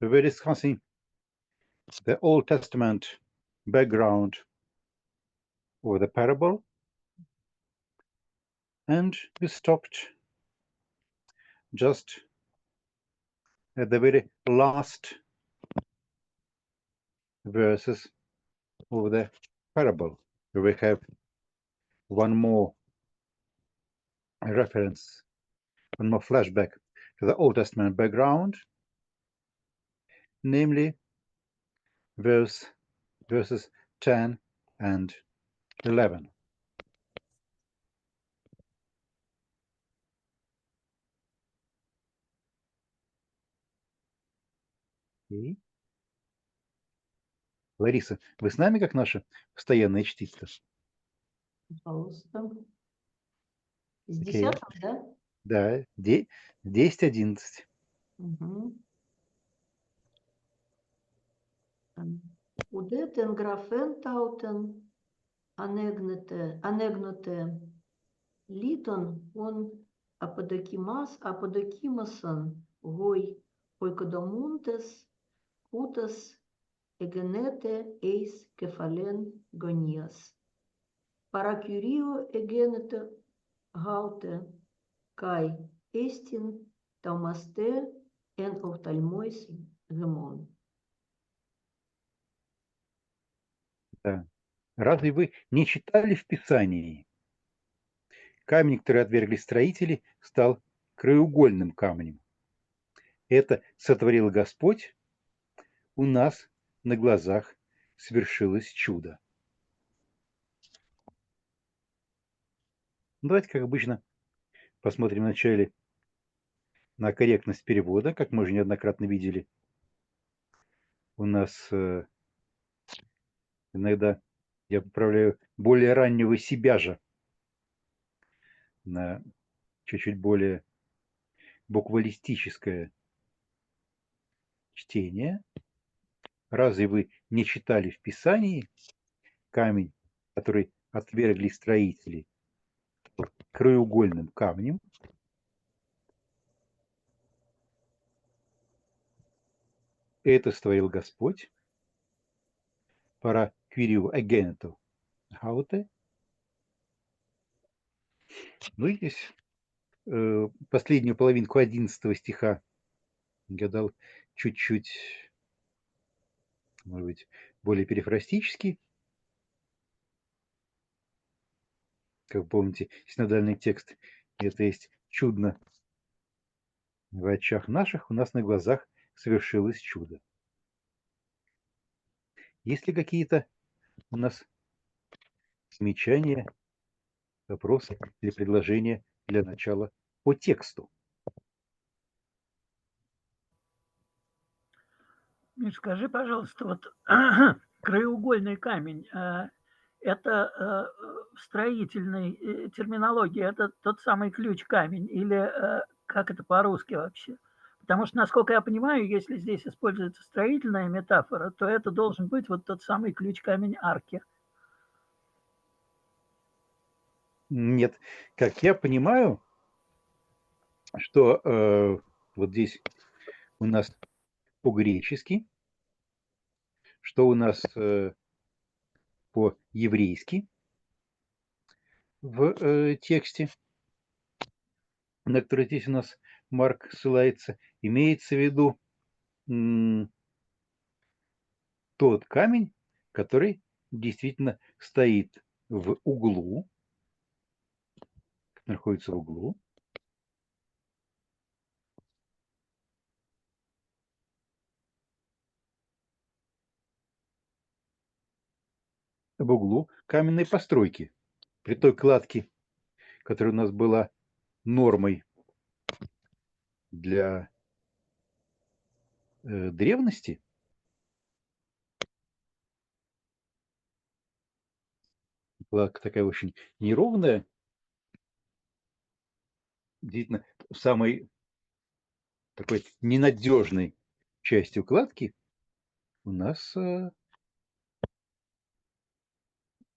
were discussing the Old Testament background of the parable, and we stopped just at the very last verses of the parable. We have one more reference, one more flashback to the Old Testament background, namely verses 10 and 11. Okay. Лариса, вы с нами, как наша постоянная чтица? Пожалуйста. С Okay. 10, да? Да, 10-11. Угу. Ουδέτεν γραφέν τάουτεν ανέγνοτε λίτων ον αποδοκίμασαν γοι οικοδομούντες ούτας εγενέτε εις κεφαλέν γωνίας. Παρακυρίο εγένετε γάουτε καί έστιν ταυμαστέ εν οφθαλμόις γεμόν. Да. Разве вы не читали в Писании? Камень, который отвергли строители, стал краеугольным камнем. Это сотворил Господь, у нас на глазах свершилось чудо. Давайте, как обычно, посмотрим вначале на корректность перевода, как мы уже неоднократно видели. У нас иногда я поправляю более раннего себя же на чуть-чуть более буквалистическое чтение. Разве вы не читали в Писании камень, который отвергли строители, краеугольным камнем? Это створил Господь. Пара квириу эгенету хауте. Ну и здесь последнюю половинку 11 стиха я дал чуть-чуть, может быть, более перифрастический. Как вы помните, синодальный текст это есть чудно в очах наших, у нас на глазах совершилось чудо. Есть ли какие-то у нас замечания, вопросы или предложения для начала по тексту? Миш, скажи, пожалуйста, вот краеугольный камень, это в строительной терминологии, это тот самый ключ-камень или как это по-русски вообще? Потому что, насколько я понимаю, если здесь используется строительная метафора, то это должен быть вот тот самый ключ-камень арки. Нет, как я понимаю, что вот здесь у нас по-гречески, что у нас по-еврейски в тексте, на который здесь у нас Марк ссылается, имеется в виду тот камень, который действительно стоит в углу, находится в углу. В углу каменной постройки. При той кладке, которая у нас была нормой для древности, кладка такая очень неровная, действительно самой такой ненадежной частью кладки у нас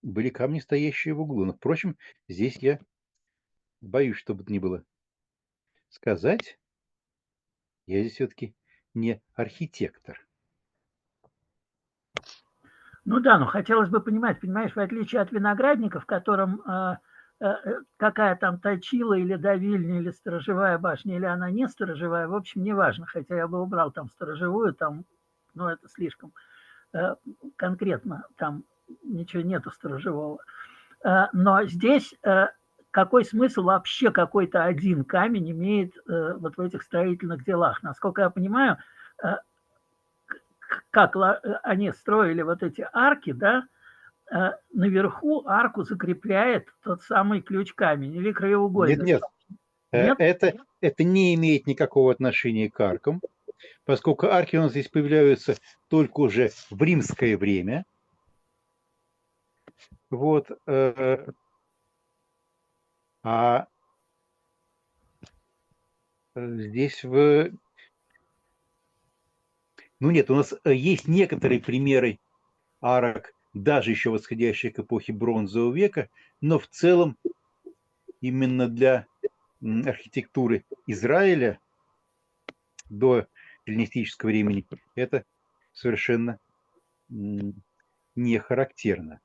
были камни, стоящие в углу. Но, впрочем, здесь я боюсь, что бы то ни было сказать. Я здесь все-таки не архитектор. Ну да, но хотелось бы понимать, понимаешь, в отличие от виноградника, в котором какая там точила или давильня, или сторожевая башня, или она не сторожевая, в общем, неважно, хотя я бы убрал там сторожевую, там, ну это слишком конкретно, там ничего нету сторожевого. Но здесь какой смысл вообще какой-то один камень имеет вот в этих строительных делах? Насколько я понимаю, как они строили вот эти арки, да, наверху арку закрепляет тот самый ключ-камень или краеугольный. Нет, Нет? это не имеет никакого отношения к аркам, поскольку арки у нас здесь появляются только уже в римское время. Вот, а здесь ну нет, у нас есть некоторые примеры арок, даже еще восходящих к эпохе Бронзового века, но в целом именно для архитектуры Израиля до эллинистического времени это совершенно не характерно.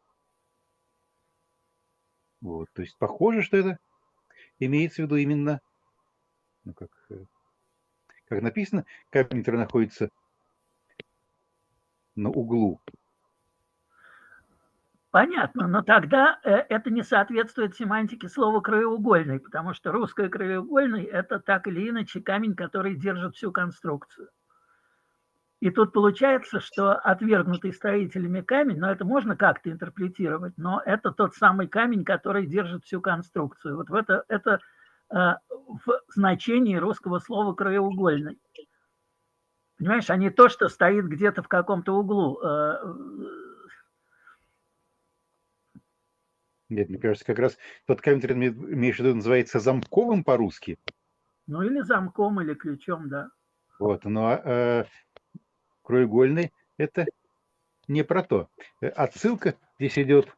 Вот, то есть похоже, что это имеется в виду именно, ну, как написано, камень, который находится на углу. Понятно, но тогда это не соответствует семантике слова краеугольный, потому что русское краеугольный – это так или иначе камень, который держит всю конструкцию. И тут получается, что отвергнутый строителями камень, но это можно как-то интерпретировать, но это тот самый камень, который держит всю конструкцию. Вот это в значении русского слова краеугольный. Понимаешь, а не то, что стоит где-то в каком-то углу. Нет, мне кажется, как раз тот камень, который имеешь в виду, называется замковым по-русски. Ну, или замком, или ключом, да. Вот, но краеугольный – это не про то. Отсылка здесь идет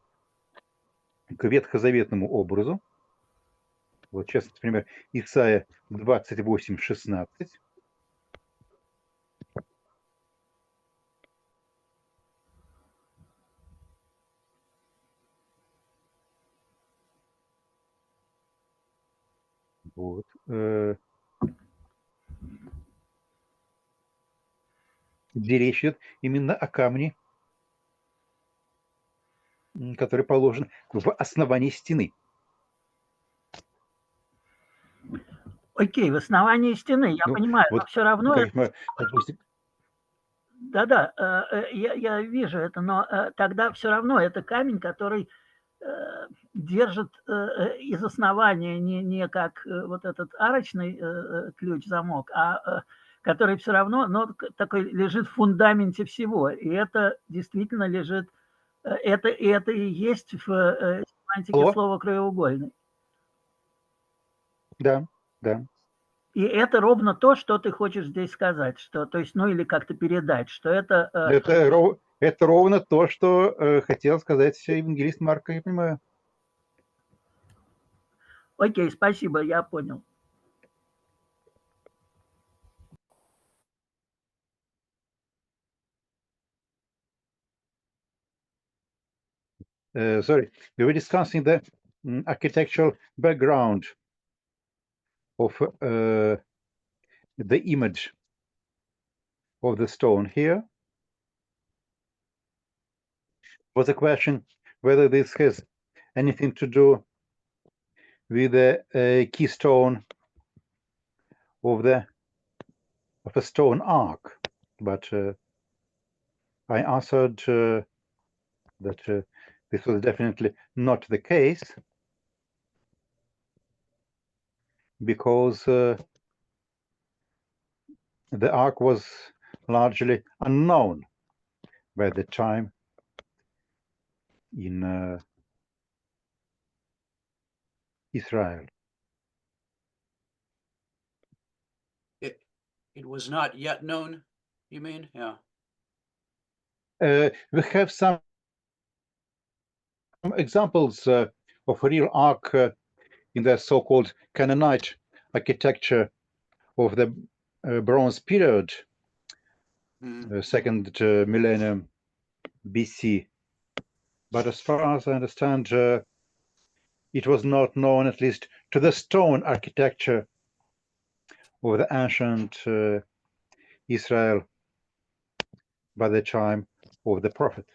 к ветхозаветному образу. Вот сейчас, например, Исайя 28:16. Вот. Где речь идет именно о камне, который положен в основании стены. Окей, в основании стены, я понимаю, вот, но все равно... допустим, Да-да, я вижу это, но тогда все равно это камень, который держит из основания не как вот этот арочный ключ-замок, а который все равно, но такой лежит в фундаменте всего. И это действительно лежит, это и есть в семантике слова краеугольный. Да, да. И это ровно то, что ты хочешь здесь сказать, что, то есть, ну или как-то передать, что это... Это ровно то, что хотел сказать евангелист Марка, я понимаю. Окей, спасибо, я понял. Sorry, we were discussing the architectural background of the image of the stone here. Was a question whether this has anything to do with the keystone of a stone ark, but I answered that this was definitely not the case, because the ark was largely unknown by the time in Israel. It was not yet known, you mean? Yeah. We have some examples of real ark in the so-called Canaanite architecture of the Bronze period, second millennium BC. But as far as I understand, it was not known, at least to the stone architecture of the ancient Israel by the time of the prophet.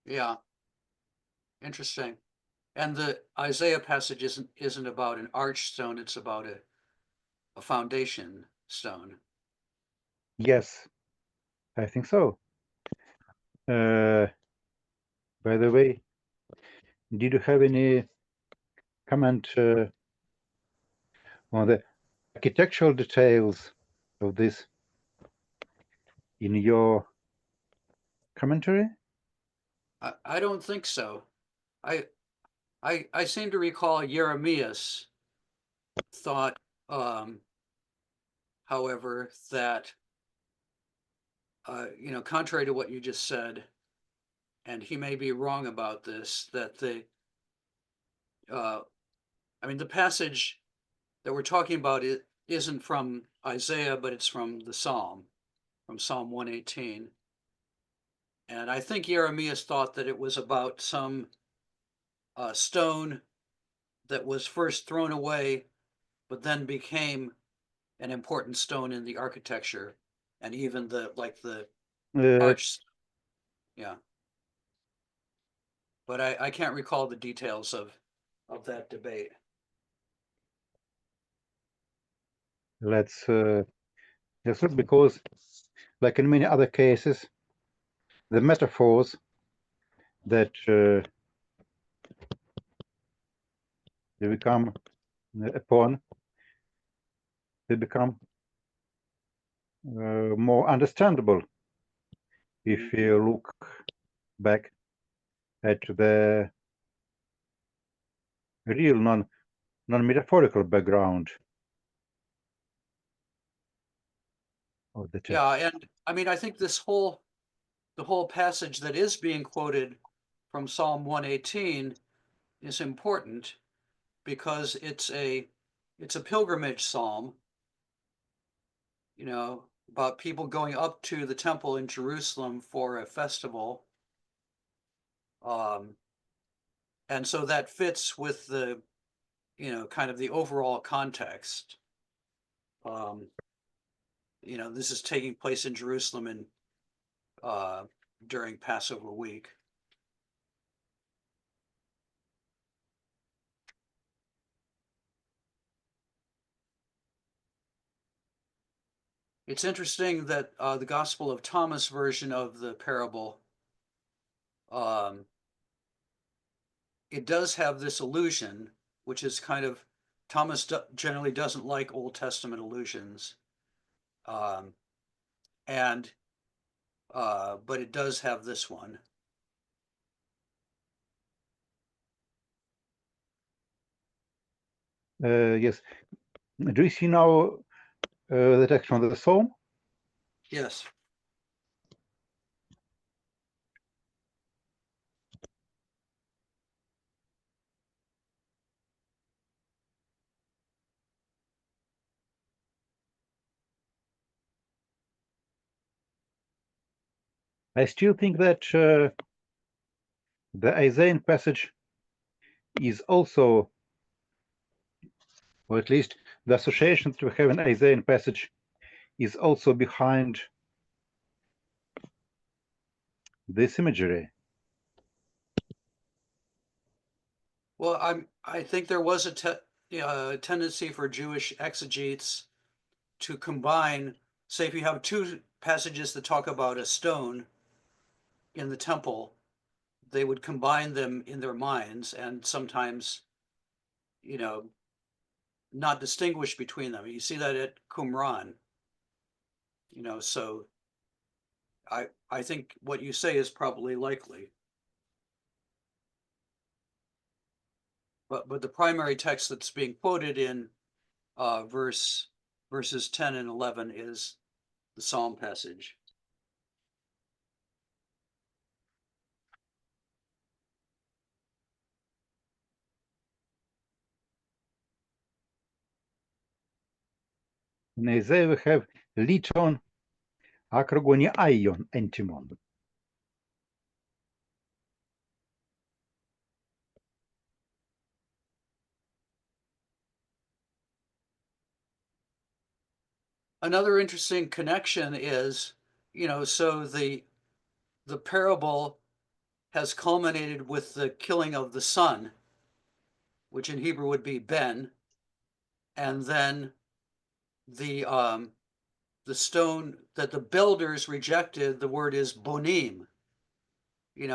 Yeah, interesting. And the Isaiah passage isn't about an archstone; it's about a foundation stone. Yes, I think so. By the way, did you have any comment on the architectural details of this in your commentary? I don't think so. I seem to recall Jeremias thought, however, that contrary to what you just said, and he may be wrong about this, that the passage that we're talking about isn't from Isaiah, but it's from the Psalm, from Psalm 118. And I think Jeremias thought that it was about some stone that was first thrown away, but then became an important stone in the architecture, and even the arch. Yeah, but I can't recall the details of that debate. Let's look, because like in many other cases, the metaphors that they become more understandable if you look back at the real non-metaphorical background of the text. Yeah, and I think the whole passage that is being quoted from Psalm 118 is important because it's a pilgrimage psalm, about people going up to the temple in Jerusalem for a festival. And so that fits with the, kind of the overall context. This is taking place in Jerusalem during Passover week. It's interesting that the Gospel of Thomas version of the parable, it does have this allusion, which is kind of, Thomas generally doesn't like Old Testament allusions, but it does have this one. Yes. Do you see now the text from the Psalm? Yes. I still think that the Isaiah passage is also, or at least the association that we have in Isaiah passage is also behind this imagery. Well, I think there was a tendency for Jewish exegetes to combine, say, if you have two passages that talk about a stone in the temple, they would combine them in their minds and sometimes, not distinguish between them. You see that at Qumran, so I think what you say is probably likely. But the primary text that's being quoted in verses 10 and 11 is the Psalm passage. In Isaiah we have liton akrogoni aion entimon. Another interesting connection is, so the parable has culminated with the killing of the son, which in Hebrew would be Ben, and then the stone that the builders rejected, the word is bonim.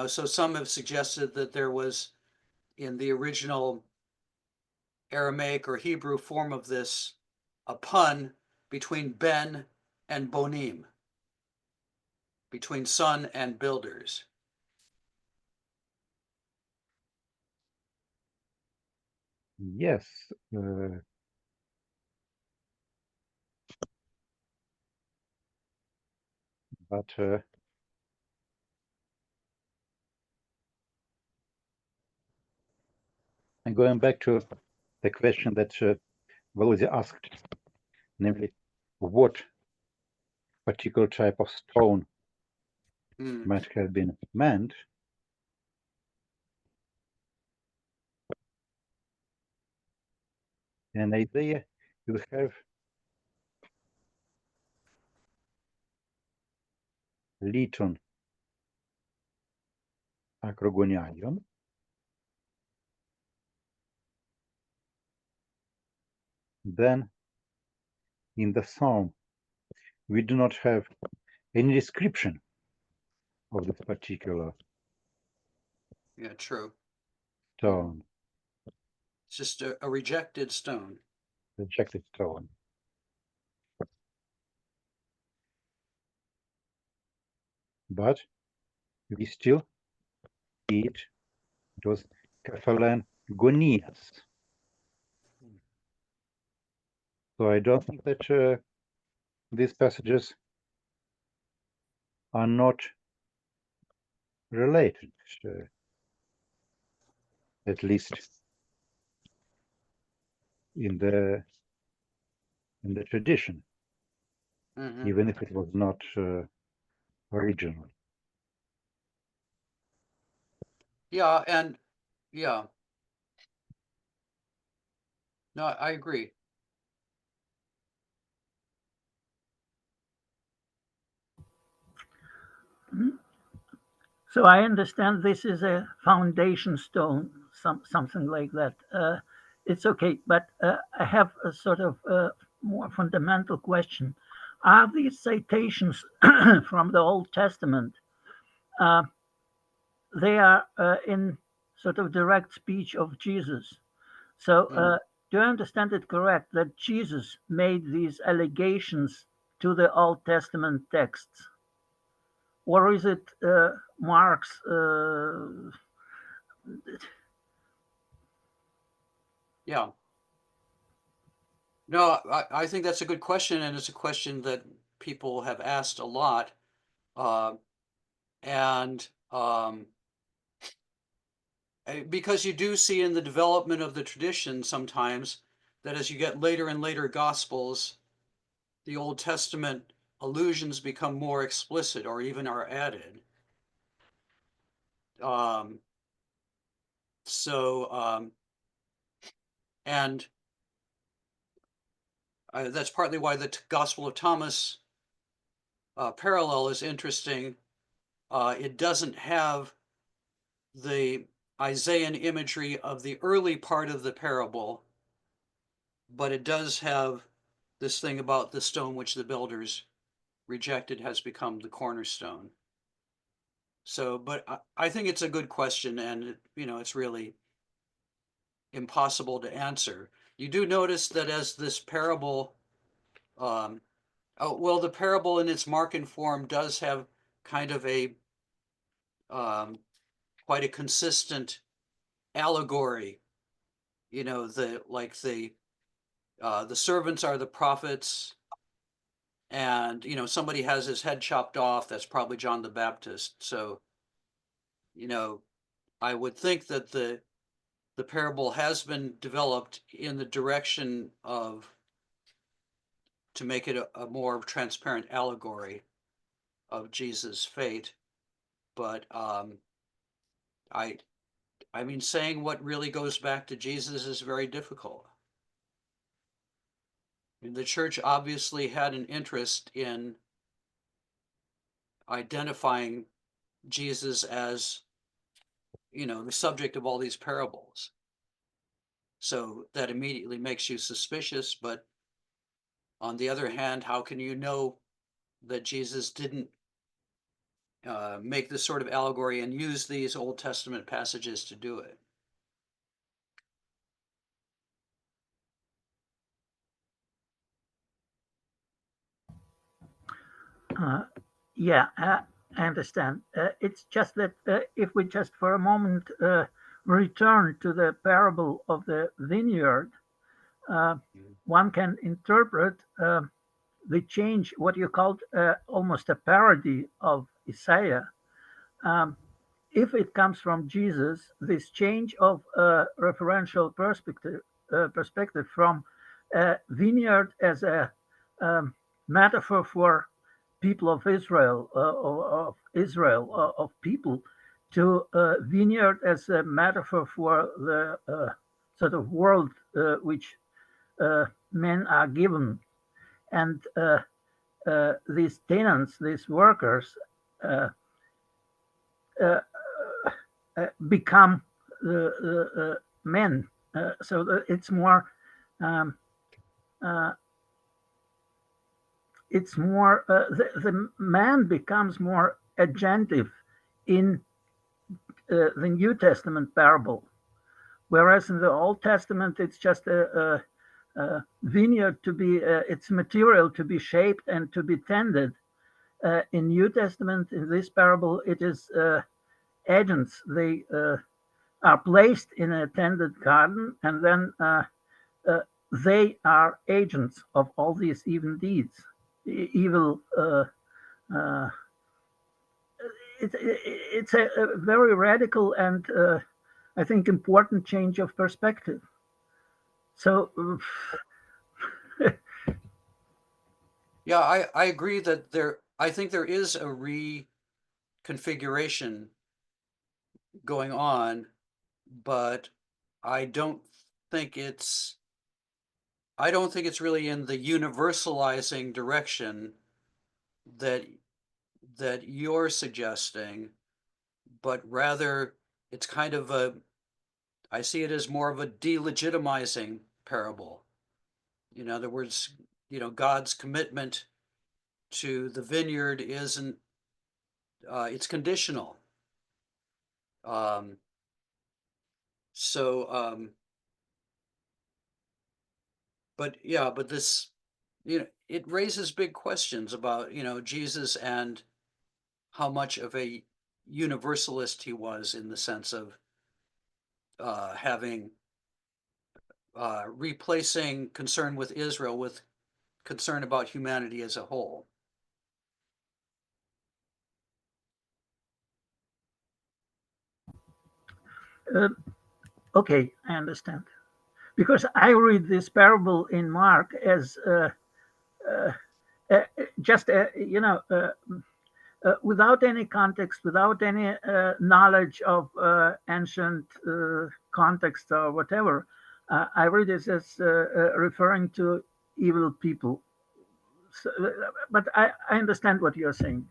So some have suggested that there was, in the original Aramaic or Hebrew form of this, a pun between Ben and bonim, between son and builders. Yes. But and going back to the question that Volodya asked, namely, what particular type of stone might have been meant, in Isaiah you have liton akrogoniaion, then in the psalm we do not have any description of this particular Yeah, true. stone, It's just a rejected stone. rejected stone. But we still see it. It was Kephalan Gonias. So I don't think that these passages are not related, at least in the tradition, even if it was not original. Yeah, and yeah. No, I agree. So I understand this is a foundation stone, something like that. It's okay, but I have a sort of more fundamental question. Are these citations from the Old Testament, they are in sort of direct speech of Jesus? So do I understand it correct that Jesus made these allegations to the Old Testament texts? Or is it Mark's? Yeah. No, I think that's a good question, and it's a question that people have asked a lot. And because you do see in the development of the tradition sometimes that as you get later and later Gospels, the Old Testament allusions become more explicit or even are added. And that's partly why the Gospel of Thomas parallel is interesting. It doesn't have the Isaiah imagery of the early part of the parable, but it does have this thing about the stone which the builders rejected has become the cornerstone. So, but I think it's a good question, and it's really impossible to answer. You do notice that as this parable, the parable in its Markan form does have kind of a quite a consistent allegory. The servants are the prophets, and somebody has his head chopped off. That's probably John the Baptist. So, I would think that the parable has been developed in the direction of to make it a more transparent allegory of Jesus' fate. But I mean, saying what really goes back to Jesus is very difficult. I mean, the church obviously had an interest in identifying Jesus as, the subject of all these parables. So that immediately makes you suspicious. But on the other hand, how can you know that Jesus didn't make this sort of allegory and use these Old Testament passages to do it? Yeah, I understand. It's just that if we just for a moment return to the parable of the vineyard, one can interpret the change, what you called almost a parody of Isaiah. If it comes from Jesus, this change of referential perspective from vineyard as a metaphor for people of Israel, of people, to vineyard as a metaphor for the sort of world which men are given. And these tenants, these workers, become the men. So it's more the man becomes more agentive in the New Testament parable, whereas in the Old Testament it's just a vineyard to be it's material to be shaped and to be tended. In New Testament, in this parable, it is agents. They are placed in a tended garden, and then they are agents of all these evil deeds. It's a very radical and I think important change of perspective. So yeah, I agree that I think there is a reconfiguration going on, but I don't think it's really in the universalizing direction that you're suggesting, but rather it's kind of I see it as more of a delegitimizing parable. In other words, God's commitment to the vineyard isn't, it's conditional. But yeah, but this, it raises big questions about, Jesus and how much of a universalist he was in the sense of having replacing concern with Israel with concern about humanity as a whole. Okay, I understand. Because I read this parable in Mark as just, without any context, without any knowledge of ancient context or whatever. I read this as referring to evil people. So, but I understand what you're saying.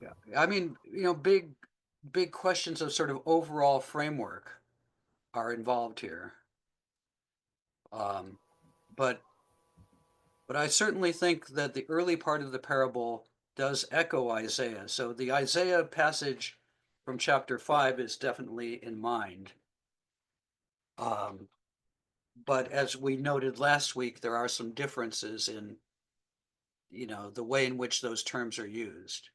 Yeah, I mean, big questions of sort of overall framework are involved here. But I certainly think that the early part of the parable does echo Isaiah. So the Isaiah passage from chapter 5 is definitely in mind. But as we noted last week, there are some differences in, the way in which those terms are used.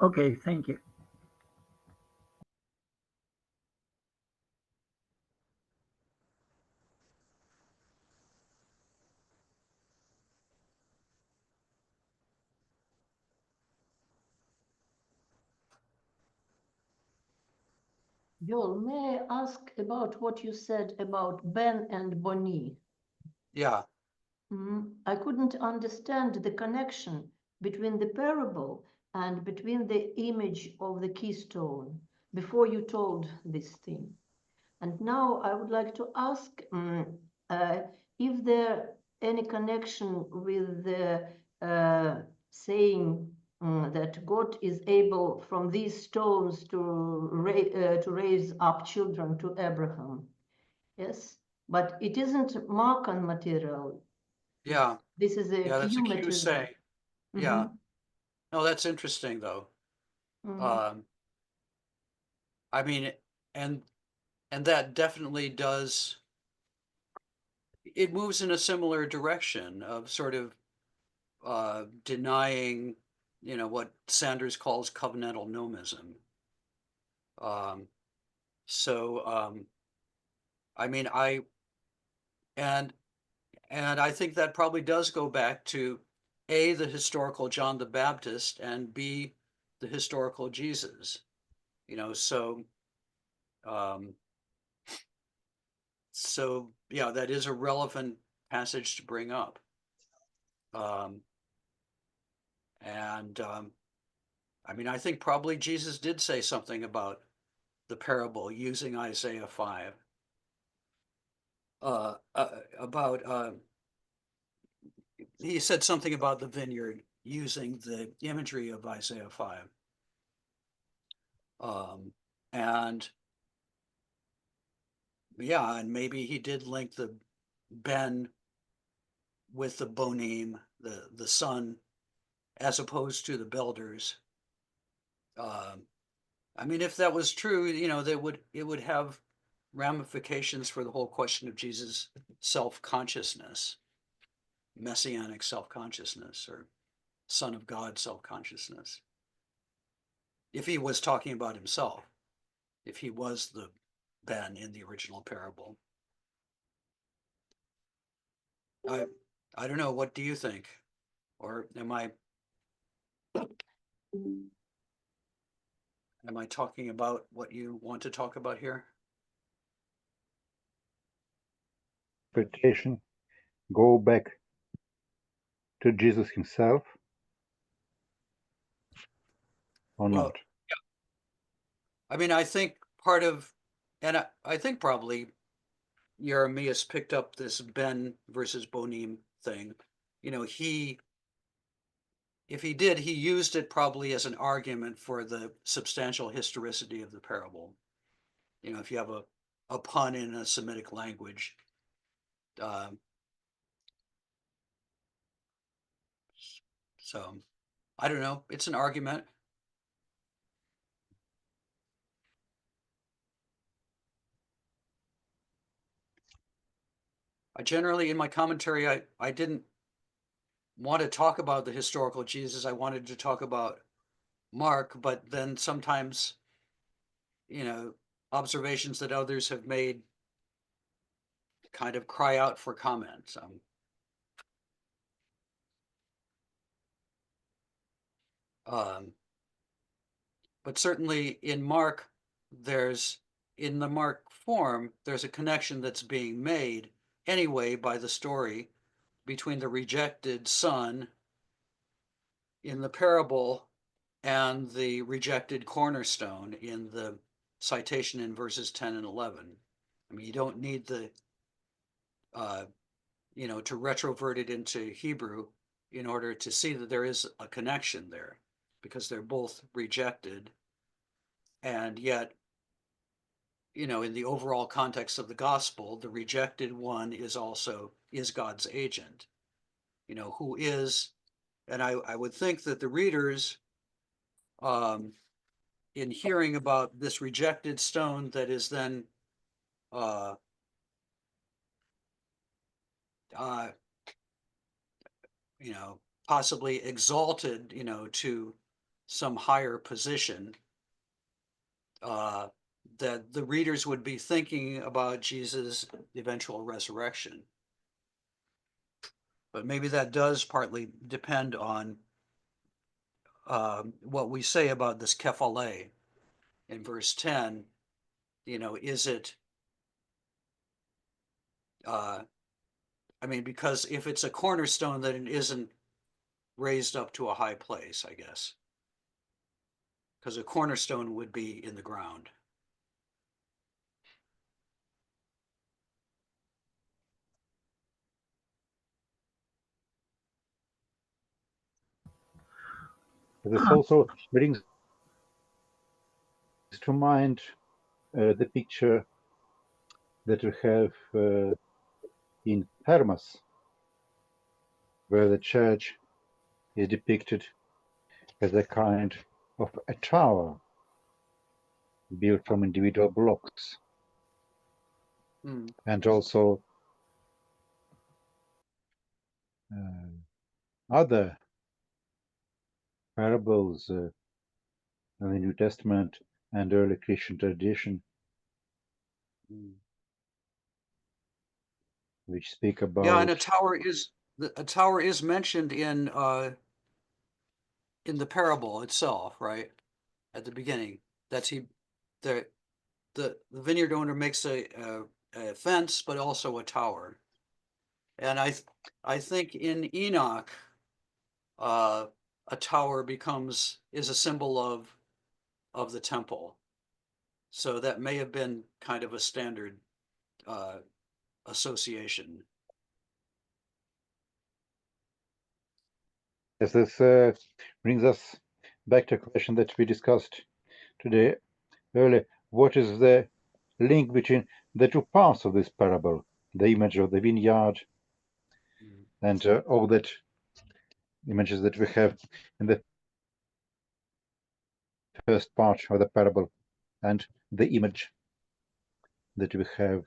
Okay, thank you. Joel, may I ask about what you said about Ben and Bonnie? Yeah. I couldn't understand the connection between the parable and between the image of the keystone before you told this thing. And now I would like to ask if there any connection with the saying that God is able from these stones to raise up children to Abraham. Yes, but it isn't Markan material. Yeah. This is a Yeah, that's a Q cue material. saying. Yeah. No, that's interesting though. I mean, and that definitely does, it moves in a similar direction of sort of denying, what Sanders calls covenantal nomism. I mean, and I think that probably does go back to A, the historical John the Baptist, and B, the historical Jesus. So yeah, that is a relevant passage to bring up. I mean, I think probably Jesus did say something about the parable using Isaiah 5. He said something about the vineyard using the imagery of Isaiah 5. And yeah, and maybe he did link the Ben with the Bonim, the son, as opposed to the builders. I mean, if that was true, it would have ramifications for the whole question of Jesus' self-consciousness, messianic self-consciousness, or Son of God self-consciousness. If he was talking about himself, if he was the Ben in the original parable. I don't know. What do you think? Or am I talking about what you want to talk about here? Interpretation go back to Jesus himself or Well, not? I mean, I think part of, and I think probably Jeremias picked up this Ben versus Bonim thing. If he did, he used it probably as an argument for the substantial historicity of the parable. If you have a pun in a Semitic language, so I don't know. It's an argument. I generally, in my commentary, I didn't want to talk about the historical Jesus. I wanted to talk about Mark, but then sometimes, observations that others have made kind of cry out for comment. But certainly in Mark, in the Mark form, there's a connection that's being made anyway by the story between the rejected son in the parable and the rejected cornerstone in the citation in verses 10 and 11. I mean, you don't need to retrovert it into Hebrew in order to see that there is a connection there, because they're both rejected. And yet, in the overall context of the gospel, the rejected one is God's agent, who is, and I would think that the readers, in hearing about this rejected stone that is then possibly exalted, to some higher position, that the readers would be thinking about Jesus' eventual resurrection. But maybe that does partly depend on what we say about this kephale in verse 10, Is it, I mean, because if it's a cornerstone, then it isn't raised up to a high place, I guess. Because a cornerstone would be in the ground. This also brings to mind the picture that we have in Hermas, where the church is depicted as a kind of a tower built from individual blocks. And also other parables in the New Testament and early Christian tradition which speak about. Yeah, and a tower is mentioned in the parable itself, right? At the beginning, the vineyard owner makes a fence, but also a tower. And I think in Enoch, a tower is a symbol of the temple. So that may have been kind of a standard association. Yes, this brings us back to a question that we discussed today earlier. What is the link between the two parts of this parable, the image of the vineyard and all that images that we have in the first part of the parable, and the image that we have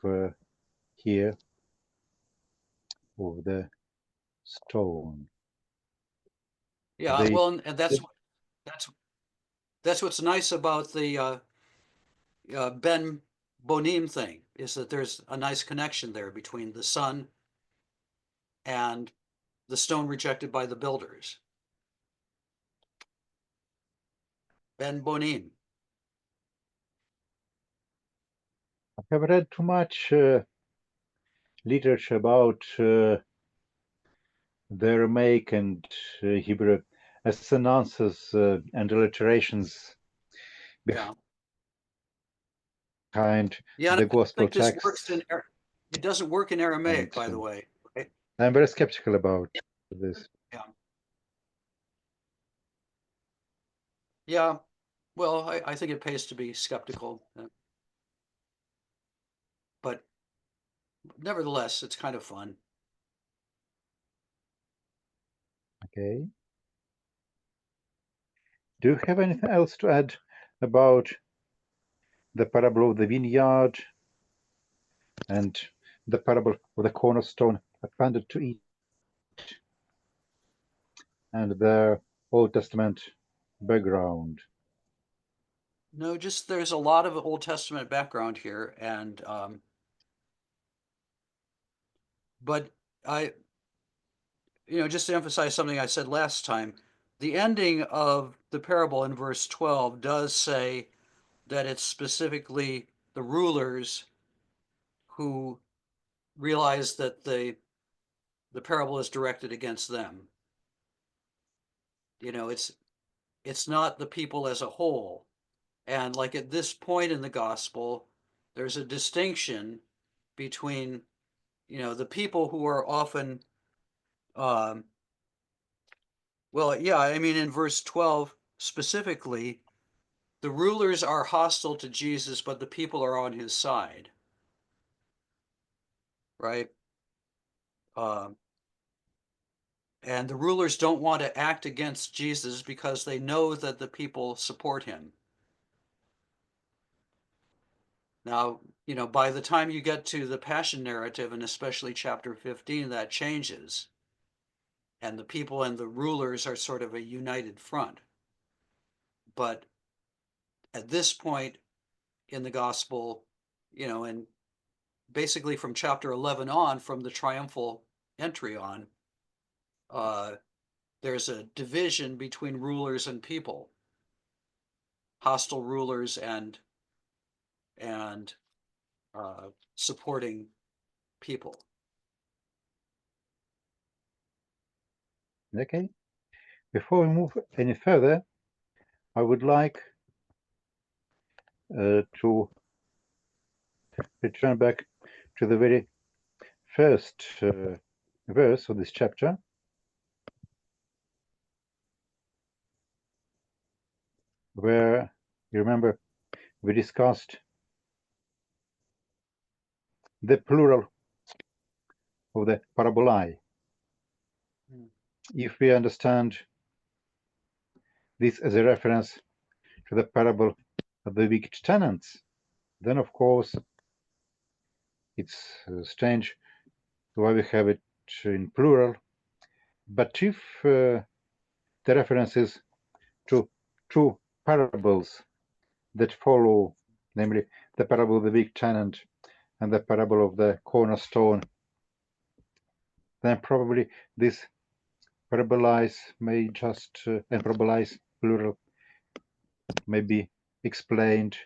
here of the stone? Yeah, well, and that's what's nice about the Ben Bonim thing, is that there's a nice connection there between the son and the stone rejected by the builders. Ben Bonim. I have read too much literature about the Aramaic and Hebrew assonances and alliterations behind the gospel text. It doesn't work in Aramaic, by the way. Right? I'm very skeptical about this. Yeah. Well, I think it pays to be skeptical, but nevertheless, it's kind of fun. Okay. Do you have anything else to add about the parable of the vineyard and the parable of the cornerstone appended to it and the Old Testament background? No, just there's a lot of Old Testament background here, and but just to emphasize something I said last time, the ending of the parable in verse 12 does say that it's specifically the rulers who realize that the parable is directed against them. It's not the people as a whole. And like at this point in the gospel, there's a distinction between, the people who are often, in verse 12 specifically, the rulers are hostile to Jesus, but the people are on his side, right? And the rulers don't want to act against Jesus because they know that the people support him. Now, by the time you get to the Passion narrative, and especially chapter 15, that changes. And the people and the rulers are sort of a united front. But at this point in the gospel, and basically from chapter 11 on, from the triumphal entry on, there's a division between rulers and people, hostile rulers and and supporting people. Okay. Before we move any further, I would like to return back to the very first verse of this chapter, where, you remember, we discussed the plural of the parabolae. If we understand this as a reference to the parable of the wicked tenants, then of course it's strange why we have it in plural. But if the reference is to two parables that follow, namely the parable of the wicked tenant and the parable of the cornerstone, then probably this parabolize may just and parabolize plural may be explained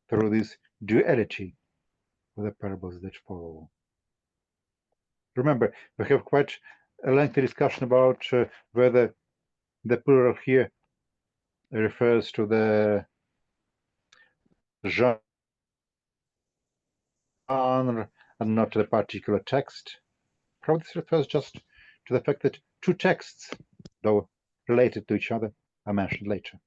through this duality of the parables that follow. Remember, we have quite a lengthy discussion about whether the plural here refers to the genre and not to the particular text. Probably this refers just to the fact that two texts, though related to each other, are mentioned later.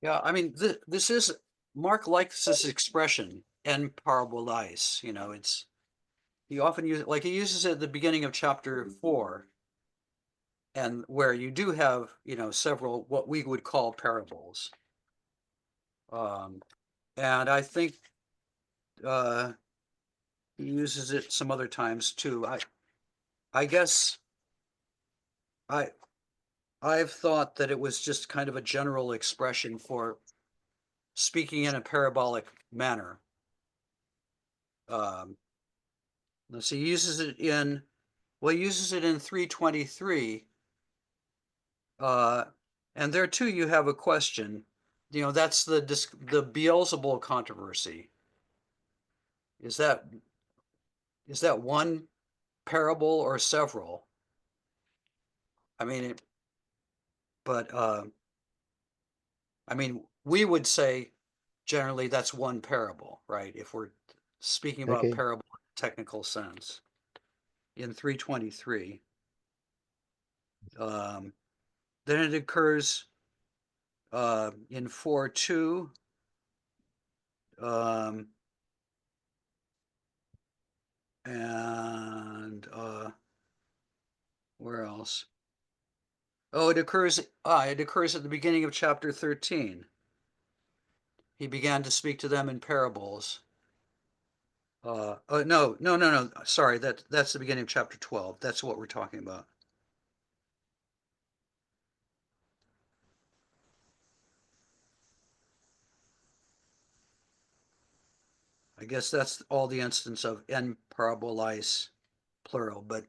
Yeah, I mean, this is, Mark likes this expression, en parabolize, it's, he often uses, like he uses it at the beginning of chapter 4, and where you do have, several, what we would call parables. And I think he uses it some other times too. I guess I've thought that it was just kind of a general expression for speaking in a parabolic manner. Let's see, he uses it in 323. And there too you have a question. That's the Beelzebul controversy. Is that one parable or several? I mean, we would say generally that's one parable, right? If we're speaking about Okay. parable in a technical sense. In 323. Then it occurs in 4:2. And where else? Oh, it occurs at the beginning of chapter 13. He began to speak to them in parables. No. Sorry, that's the beginning of chapter 12. That's what we're talking about. I guess that's all the instance of en parabolize, plural, but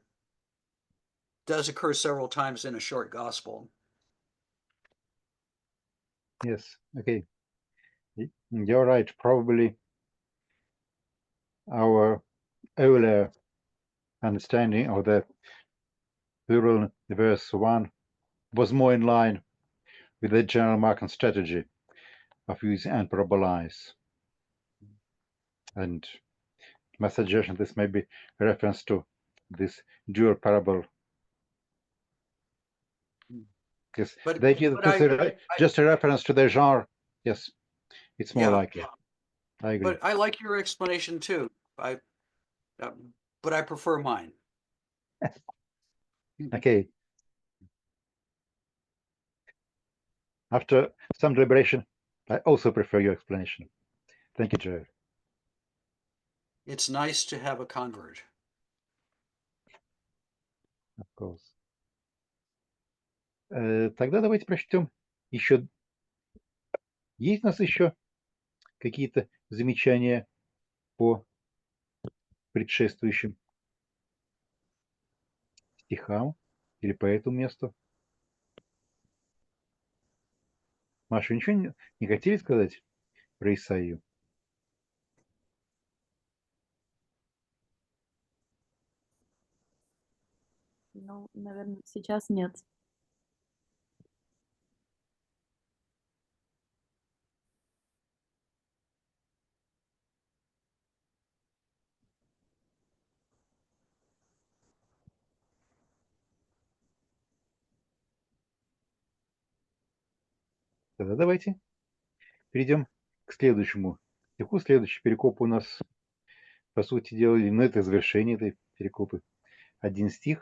does occur several times in a short gospel. Yes, okay. You're right. Probably our earlier understanding of the plural verse 1 was more in line with the general Markan strategy of using and parabolize. And my suggestion, this may be a reference to this dual parable. Because the idea that just a reference to the genre, yes, it's more likely. I agree. But I like your explanation too. But I prefer mine. Okay. After some deliberation, I also prefer your explanation. Thank you, Jared. It's nice to have a convert. Of course. Тогда давайте прочтем еще. Есть у нас еще какие-то замечания по предшествующим стихам или по этому месту? Маша, вы ничего не хотели сказать про Исаию? Ну, наверное, сейчас нет. Тогда давайте перейдем к следующему стиху. Следующий перекоп у нас, по сути дела, ну, это завершение этой перекопы. Один стих.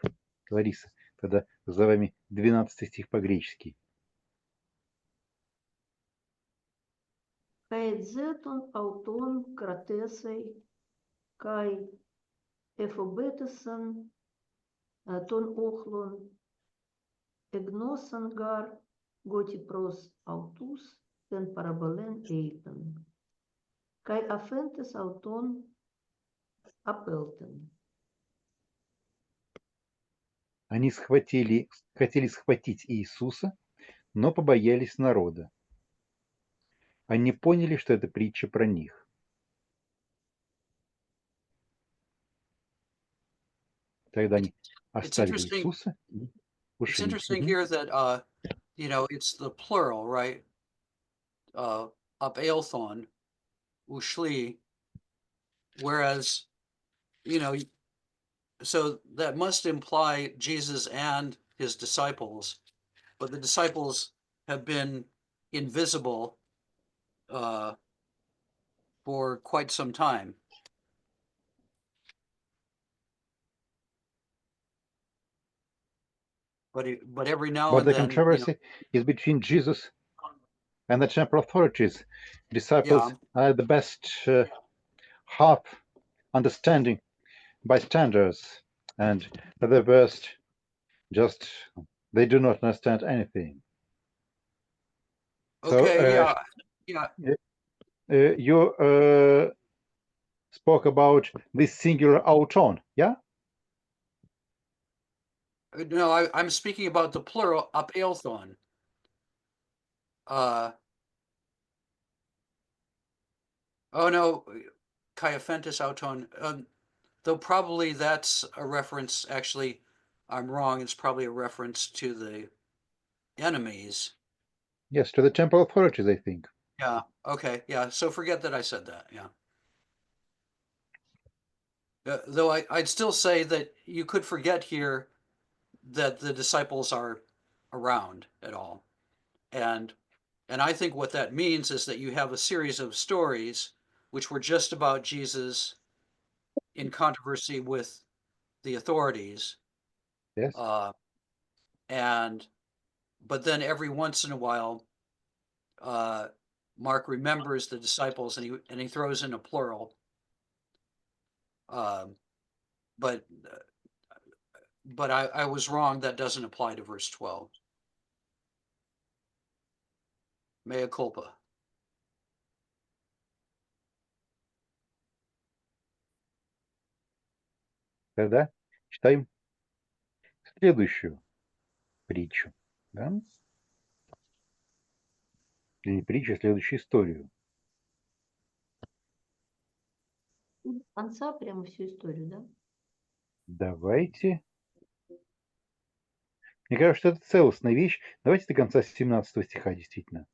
Лариса, тогда за вами 12 стих по-гречески. Καιτζέτων αυτών κρατέσαι, καί εφοβέτεσαν των όχλων, εγνώσαν γαρ γότι προς αυτούς τεν παραβολέν έιταν, καί αφέντες αυτών απέλτεν. Они хотели схватить Иисуса, но побоялись народа. Они поняли, что это притча про них. Тогда они оставили interesting- Иисуса и It's ушли. interesting Мгм. here that, it's the plural, right? Apelthon, ushli, whereas, so that must imply Jesus and his disciples, but the disciples have been invisible for quite some time. But every now But and the then, controversy is between Jesus and the temple authorities. Disciples are the best half understanding bystanders, and the worst just they do not understand anything. okay, You spoke about this singular auton, yeah? No, I'm speaking about the plural apelthon. Oh no, Caiaphentus auton. Though probably that's a reference. Actually, I'm wrong. It's probably a reference to the enemies. Yes, to the temple authorities, I think. Yeah. Okay. Yeah. So forget that I said that. Yeah. Though I'd still say that you could forget here that the disciples are around at all, and I think what that means is that you have a series of stories which were just about Jesus in controversy with the authorities. Yes. But then every once in a while, Mark remembers the disciples and he throws in a plural. But I was wrong. That doesn't apply to verse 12. Mea culpa. Тогда читаем следующую притчу. Да? Или не притчу, а следующую историю. До конца прямо всю историю, да? Давайте. Мне кажется, что это целостная вещь. Давайте до конца 17 стиха, действительно.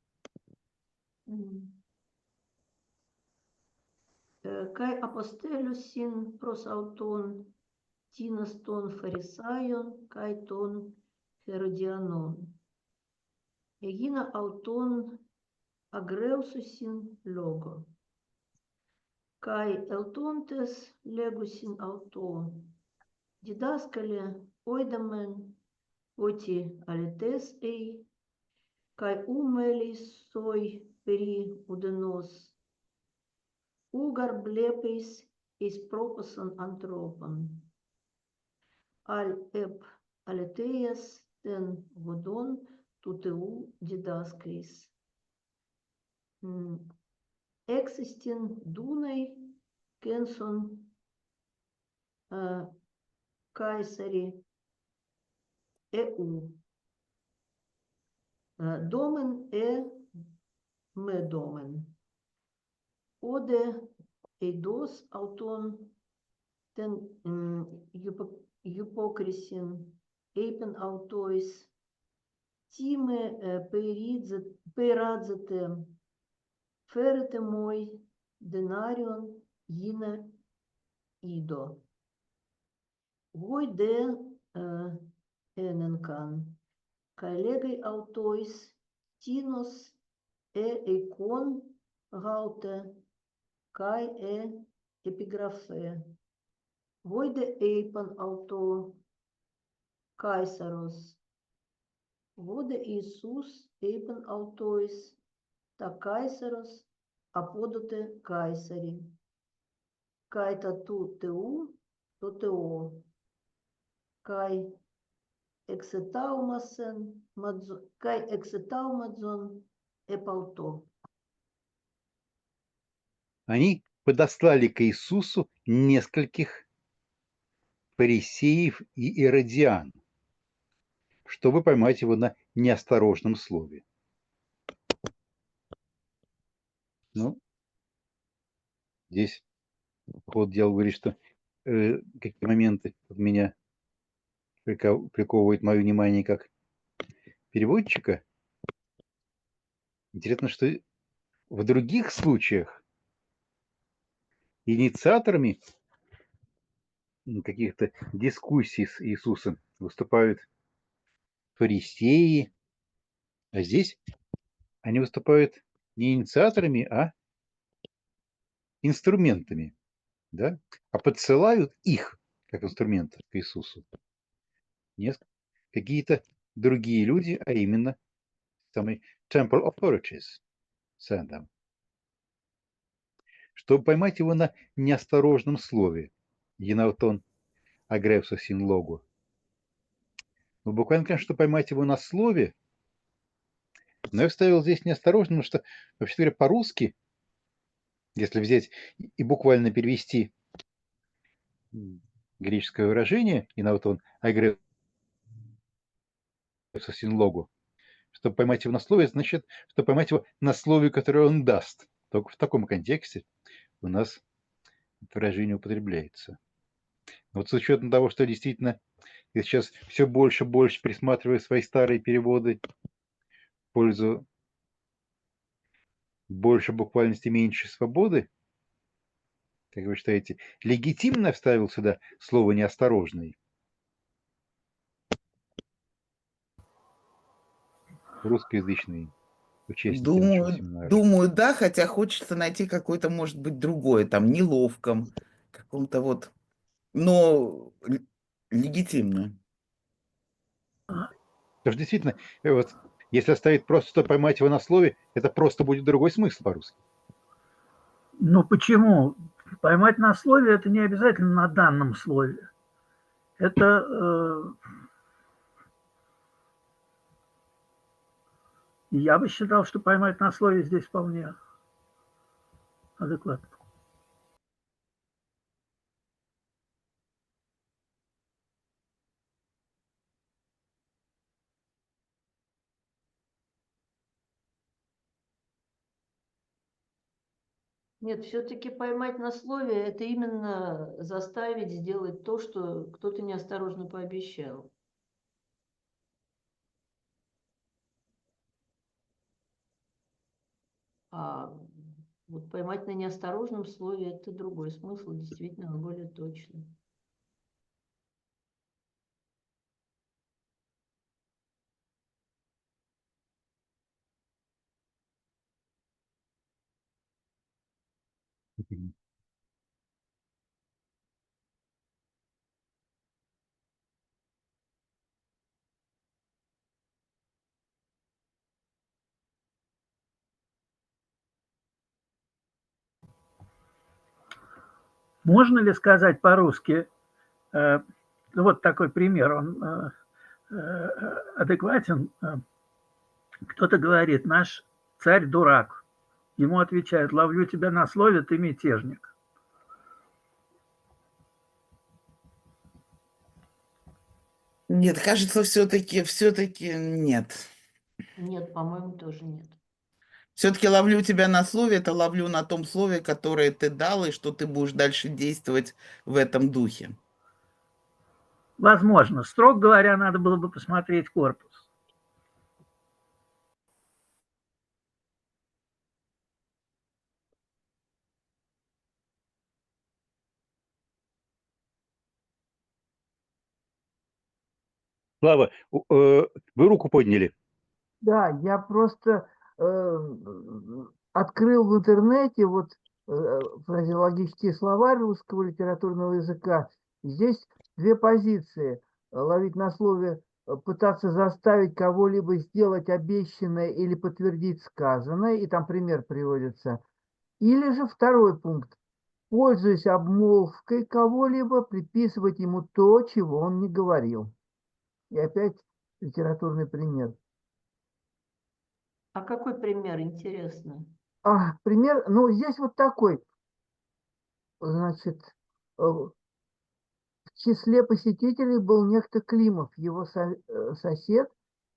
Kai apostelusin pros auton tinas ton farisaion kai ton herodianon. Egina auton agreususin logo. Kai eltontes legusin auton. Didaskale oidamen oti aletes ei. Kai umelis soi peri udenos. Ugar blepis is proposan anthropon. Al ep aletheas ten vodon tuteu didaskais. Existin dunai kenson Caesari eu. Domen медомен. Оде эйдос аутон ten hypocrisien epen autois time peiradzete ferete moi denarion yine ido. Goi de enenkan collegae autois tinos econ gaute kai epigraphe. Goi de epen auto Kaisaros. Vode Iisus epen autois ta Kaisaros apodote Kaisari. Kai tatu teu to teo. Kai exetaumasen kai exetaumadzon epauto. Они подослали к Иисусу нескольких фарисеев и иродиан, чтобы поймать его на неосторожном слове. Ну, здесь ход дела говорит, что какие моменты меня приковывают мое внимание как переводчика. Интересно, что в других случаях инициаторами каких-то дискуссий с Иисусом выступают фарисеи, а здесь они выступают не инициаторами, а инструментами, да? А подсылают их, как инструмент к Иисусу, какие-то другие люди, а именно самые temple authorities send them, чтобы поймать его на неосторожном слове. Енаутон агревсо син логу. Ну, буквально, конечно, что поймать его на слове, но я вставил здесь неосторожно, потому что, вообще говоря, по-русски, если взять и буквально перевести греческое выражение енаутон агревсо син логу, чтобы поймать его на слове, значит, чтобы поймать его на слове, которое он даст. Только в таком контексте у нас это выражение употребляется. Но вот с учетом того, что действительно я сейчас все больше и больше присматриваю свои старые переводы в пользу больше буквальности, меньше свободы, как вы считаете, легитимно вставил сюда слово «неосторожный»? Русскоязычный участники нашего семинара. Думаю, да, хотя хочется найти какое-то, может быть, другое, там, неловком, каком-то вот, но легитимно. Потому что действительно, вот, если оставить просто, что поймать его на слове, это просто будет другой смысл по-русски. Ну почему? Поймать на слове – это не обязательно на данном слове. Это я бы считал, что поймать на слове здесь вполне адекватно. Нет, все-таки поймать на слове – это именно заставить сделать то, что кто-то неосторожно пообещал. А вот поймать на неосторожном слове – это другой смысл, действительно, он более точный. Можно ли сказать по-русски, вот такой пример, он адекватен. Кто-то говорит, наш царь дурак. Ему отвечают, ловлю тебя на слове, ты мятежник. Нет, кажется, все-таки нет. Нет, по-моему, тоже нет. Все-таки ловлю тебя на слове, это ловлю на том слове, которое ты дал, и что ты будешь дальше действовать в этом духе. Возможно. Строго говоря, надо было бы посмотреть корпус. Слава, вы руку подняли. Да, я просто открыл в интернете вот фразеологический словарь русского литературного языка. Здесь две позиции. Ловить на слове, пытаться заставить кого-либо сделать обещанное или подтвердить сказанное, и там пример приводится. Или же второй пункт. Пользуясь обмолвкой кого-либо, приписывать ему то, чего он не говорил. И опять литературный пример. А какой пример, интересно? Пример, ну, здесь вот такой, значит, в числе посетителей был некто Климов, его сосед,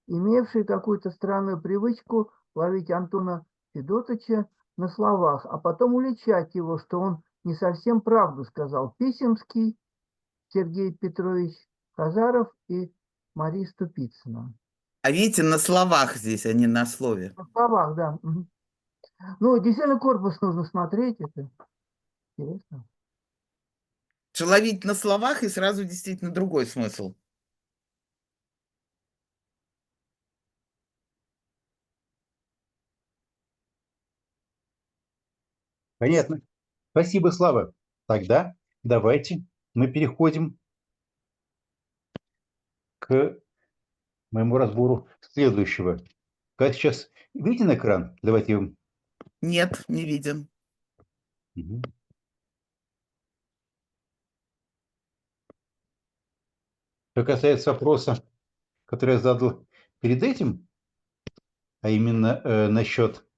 имевший какую-то странную привычку ловить Антона Федотовича на словах, а потом уличать его, что он не совсем правду сказал. Писемский Сергей Петрович Хазаров и Мария Ступицына. А видите, на словах здесь, а не на слове. На словах, да. Мгм. Ну, действительно, корпус нужно смотреть, это интересно. Что ловить на словах и сразу действительно другой смысл. Понятно. Спасибо, Слава. Тогда давайте мы переходим к моему разбору следующего. Как сейчас видите на экран? Давайте я... Нет, не виден. Мгм. Что касается вопроса, который я задал перед этим, а именно насчет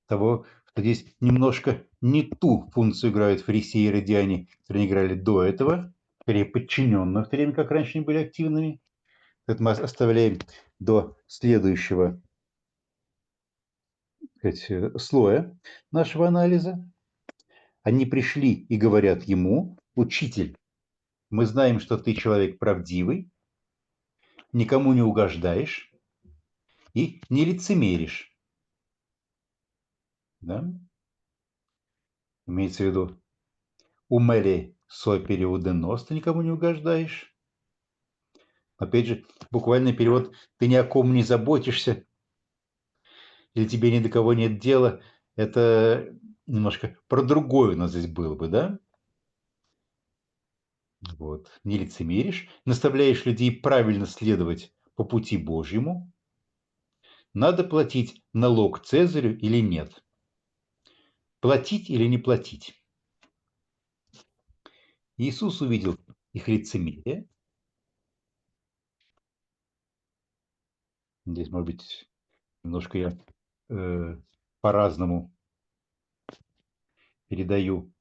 того, что здесь немножко не ту функцию играют фарисеи и радиане, которые они играли до этого, скорее подчиненные, в то время как раньше не были активными. Это мы оставляем до следующего, так сказать, слоя нашего анализа. Они пришли и говорят ему: учитель, мы знаем, что ты человек правдивый, никому не угождаешь и не лицемеришь. Да? Имеется в виду умели сой переводенос, ты никому не угождаешь. Опять же, буквальный перевод: ты ни о ком не заботишься или тебе ни до кого нет дела. Это немножко про другое у нас здесь было бы, да? Вот. Не лицемеришь, наставляешь людей правильно следовать по пути Божьему. Надо платить налог Цезарю или нет? Платить или не платить? Иисус увидел их лицемерие. Здесь, может быть, немножко я по-разному передаю.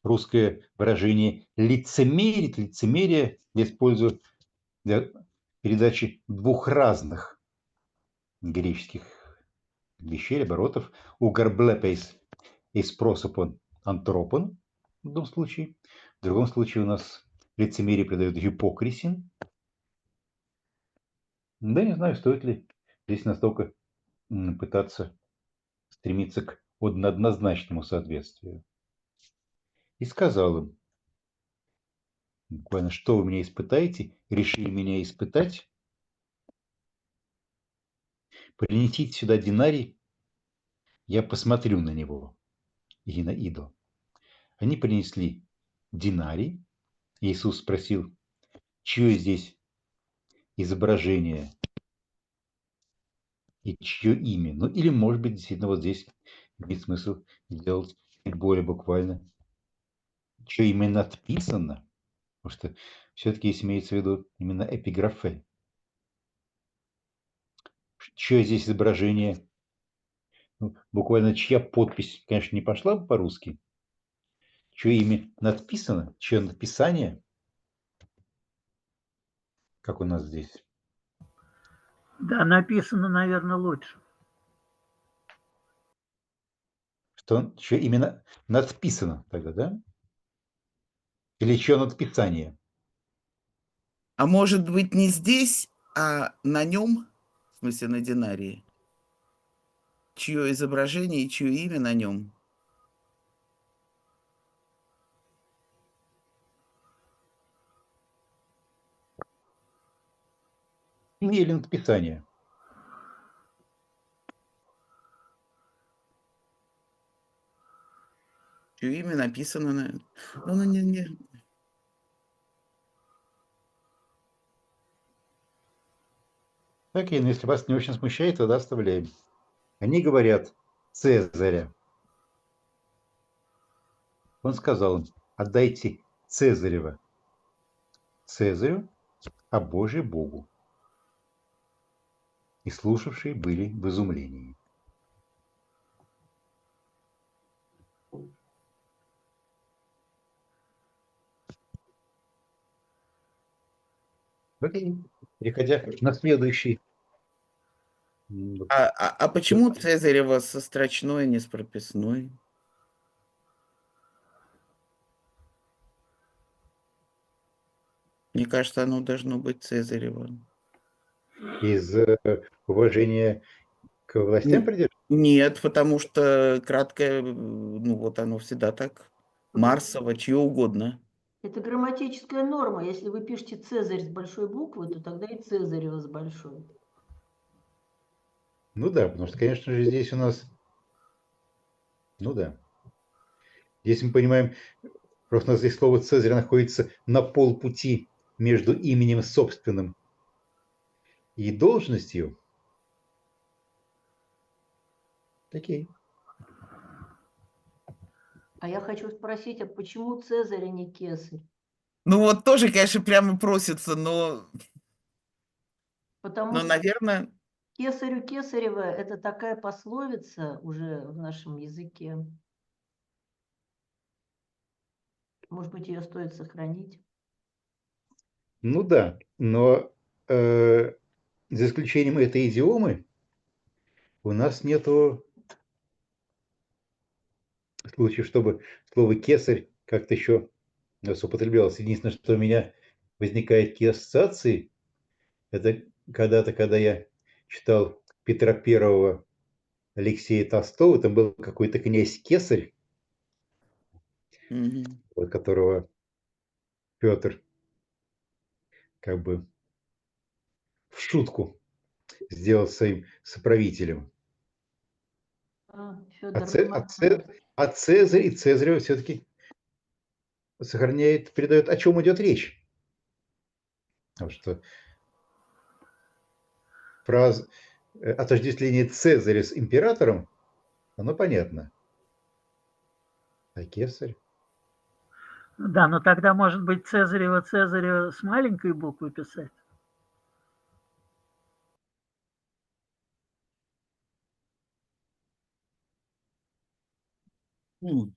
Русское выражение лицемерить, лицемерие я использую для передачи двух разных греческих вещей, оборотов. Угарблепейс и спросопон антропон в одном случае. В другом случае у нас лицемерие придает гипокрисин. Да, не знаю, стоит ли здесь настолько пытаться стремиться к однозначному соответствию. И сказал им, буквально: что вы меня испытаете, решили меня испытать, принесите сюда динарий, я посмотрю на него или на идол. Они принесли динарий. Иисус спросил: чье здесь изображение и чье имя? Ну, или, может быть, действительно вот здесь имеет смысл сделать чуть более буквально, чье имя надписано, потому что все-таки здесь имеется в виду именно эпиграфе. Чье здесь изображение Ну, буквально чья подпись, конечно, не пошла бы по-русски. Чье имя надписано, чье написание, как у нас здесь. Да, написано, наверное, лучше. Что чье именно надписано тогда, да? Или чье надписание? А может быть не здесь, а на нем, в смысле на динарии, чье изображение и чье имя на нем? Или надписание. Чье имя написано на... Ну, не. Окей, но если вас не очень смущает, тогда оставляем. Они говорят Цезаря. Он сказал им, отдайте Цезарева Цезарю, а Божие Богу. И слушавшие были в изумлении. Окей. Переходя на следующий. А почему Цезарева со строчной, не с прописной? Мне кажется, оно должно быть Цезарева. Из уважения к властям придерживаться? Нет, потому что краткое, ну вот оно всегда так. Марсово, чье угодно. Это грамматическая норма. Если вы пишете Цезарь с большой буквы, то тогда и Цезарева с большой. Ну да, потому что, конечно же, здесь у нас... Ну да. Здесь мы понимаем, просто у нас здесь слово Цезарь находится на полпути между именем собственным и должностью. Окей. А я хочу спросить, а почему Цезарь, а не Кесарь? Ну вот тоже, конечно, прямо просится, но Потому что наверное... Кесарю Кесарева – это такая пословица уже в нашем языке. Может быть, ее стоит сохранить? Ну да, но за исключением этой идиомы у нас нету случаев, чтобы слово «кесарь» как-то еще употреблялось. Единственное, что у меня возникает какие ассоциации, это когда-то, когда я читал Петра Первого Алексея Толстого, там был какой-то князь Кесарь, вот которого Петр как бы в шутку сделал своим соправителем. Федор А Цезарь и Цезарева все-таки сохраняет, передает, о чем идет речь. Потому что фраза отождествление Цезаря с императором, оно понятно. А Кесарь? Да, но тогда, может быть, Цезарева с маленькой буквы писать. Нет,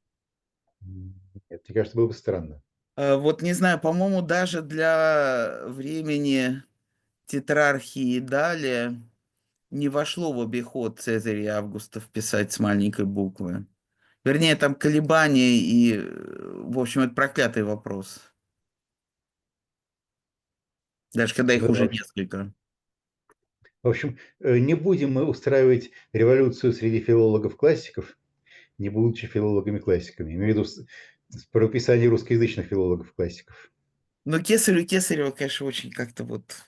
мне кажется, было бы странно. Вот не знаю, по-моему, даже для времени тетрархии и далее не вошло в обиход Цезаря и Августа вписать с маленькой буквы. Вернее, там колебания и, в общем, это проклятый вопрос. Даже когда их Да, уже несколько. в общем, не будем мы устраивать революцию среди филологов-классиков, не будучи филологами-классиками. Имею в виду с правописания русскоязычных филологов-классиков. Но Кесарю и Кесарева, конечно, очень как-то вот...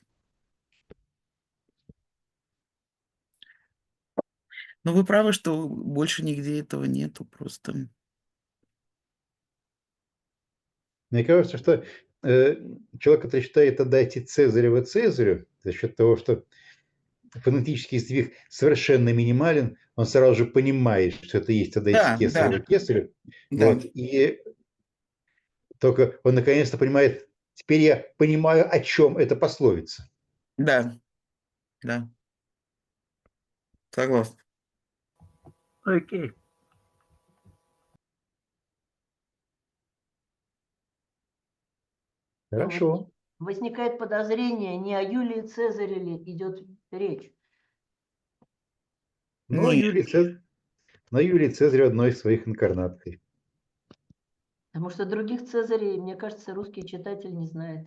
Ну, вы правы, что больше нигде этого нету просто. Мне кажется, что человек, который считает «отдайте Цезарева Цезарю», за счет того, что фонетический сдвиг совершенно минимален, он сразу же понимает, что это есть «отдайте Да, Кесарева да, Кесарю». да, Вот, и только он наконец-то понимает, теперь я понимаю, о чем эта пословица. да, да. Согласен. Окей. Хорошо. Возникает подозрение, не о Юлии Цезаре ли идет речь. Но Юлий Цезарь одной из своих инкарнаций. Потому что других Цезарей, мне кажется, русский читатель не знает.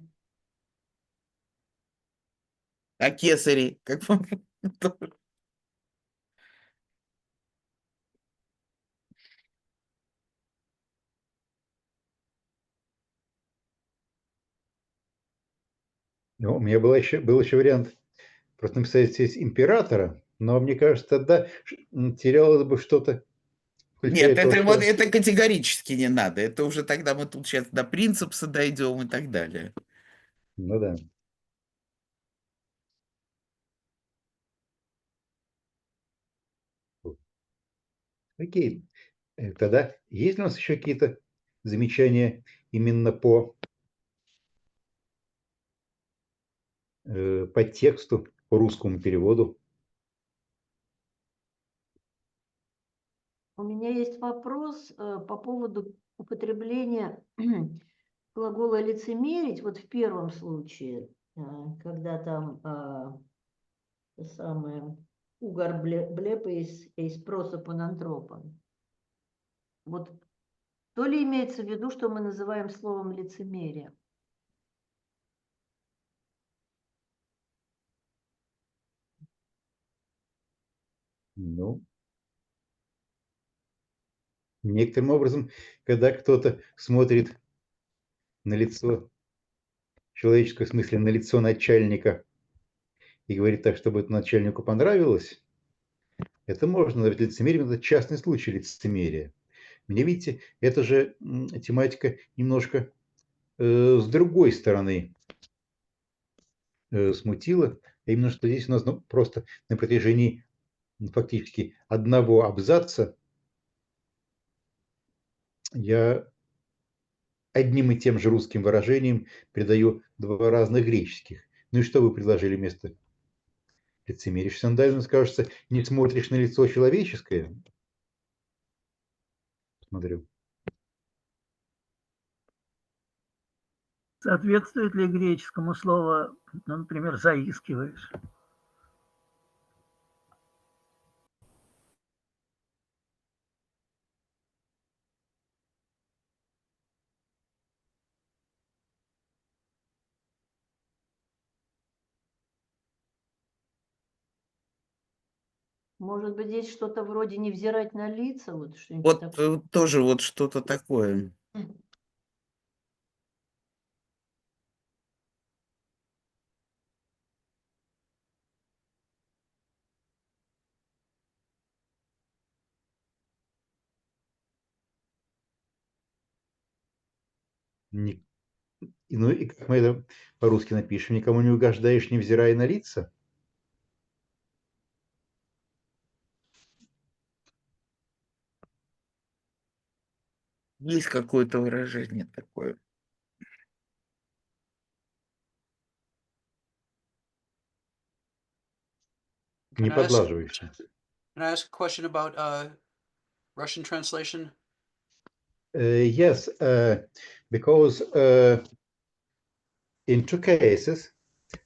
А кесари, как вам? Ну, у меня был еще вариант просто написать здесь императора, но мне кажется, тогда терялось бы что-то, включая Нет, то, это, вот, что... это категорически не надо. Это уже тогда мы тут сейчас до принципса дойдем и так далее. Ну да. Окей. Тогда есть у нас еще какие-то замечания именно по тексту, по русскому переводу? У меня есть вопрос по поводу употребления глагола лицемерить. Вот в первом случае, когда там самое угар блепа из просопон антропон. Вот то ли имеется в виду, что мы называем словом лицемерие? Ну, некоторым образом, когда кто-то смотрит на лицо человеческое, в смысле на лицо начальника и говорит так, чтобы это начальнику понравилось, это можно назвать лицемерием, это частный случай лицемерия. Мне, видите, это же тематика немножко с другой стороны смутила, а именно, что здесь у нас просто на протяжении фактически одного абзаца я одним и тем же русским выражением придаю два разных греческих. Ну и что вы предложили вместо лицемеришь? Сандалин, кажется, не смотришь на лицо человеческое. Смотрю. Соответствует ли греческому слову, ну, например, заискиваешь? Может быть, здесь что-то вроде не взирать на лица, вот что-нибудь Вот такое. тоже вот что-то такое. Ну и как мы это по-русски напишем? Никому не угождаешь, невзирая на лица? Есть какое-то выражение такое. Не Can I ask, подлаживаешься. can I ask a question about Russian translation? Yes, because in two cases,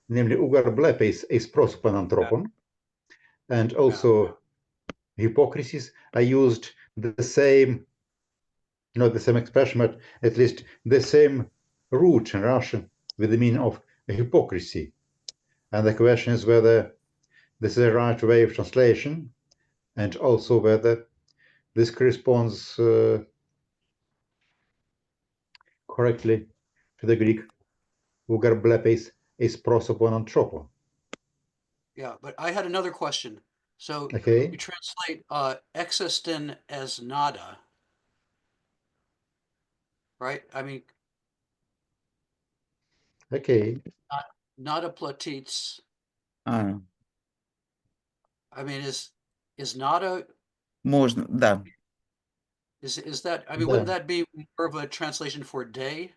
namely ugar blepes is prosopon anthropon, and also hypocrisies are used the same, not the same expression, but at least the same root in Russian with the meaning of hypocrisy. And the question is whether this is the right way of translation, and also whether this corresponds correctly to the Greek ugar blepes is prosopon anthropon. Yeah, but I had another question. So Okay. you translate existent as nada, right? I mean, Okay. nada platits. А, I mean, is nada можно, да. is that? I mean, Да. wouldn't that be more of a translation for day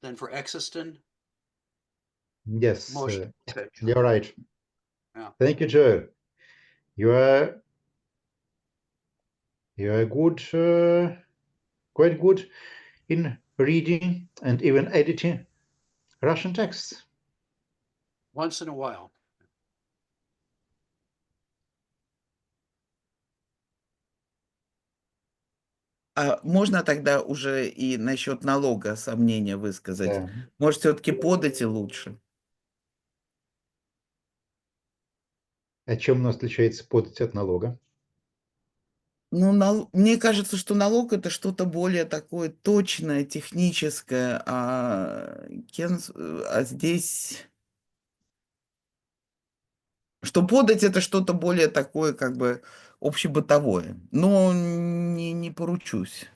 than for existent? Yes, Может. Okay. you're right. Yeah. Thank you, Joe. You are You are good, quite good in reading and even editing Russian texts. Once in a while. А можно тогда уже и насчет налога сомнения высказать? Да. Может, все-таки подати лучше? А чем у нас отличается подать от налога? Ну, мне кажется, что налог это что-то более такое точное, техническое, а здесь, что подать это что-то более такое, как бы общебытовое. Но не поручусь.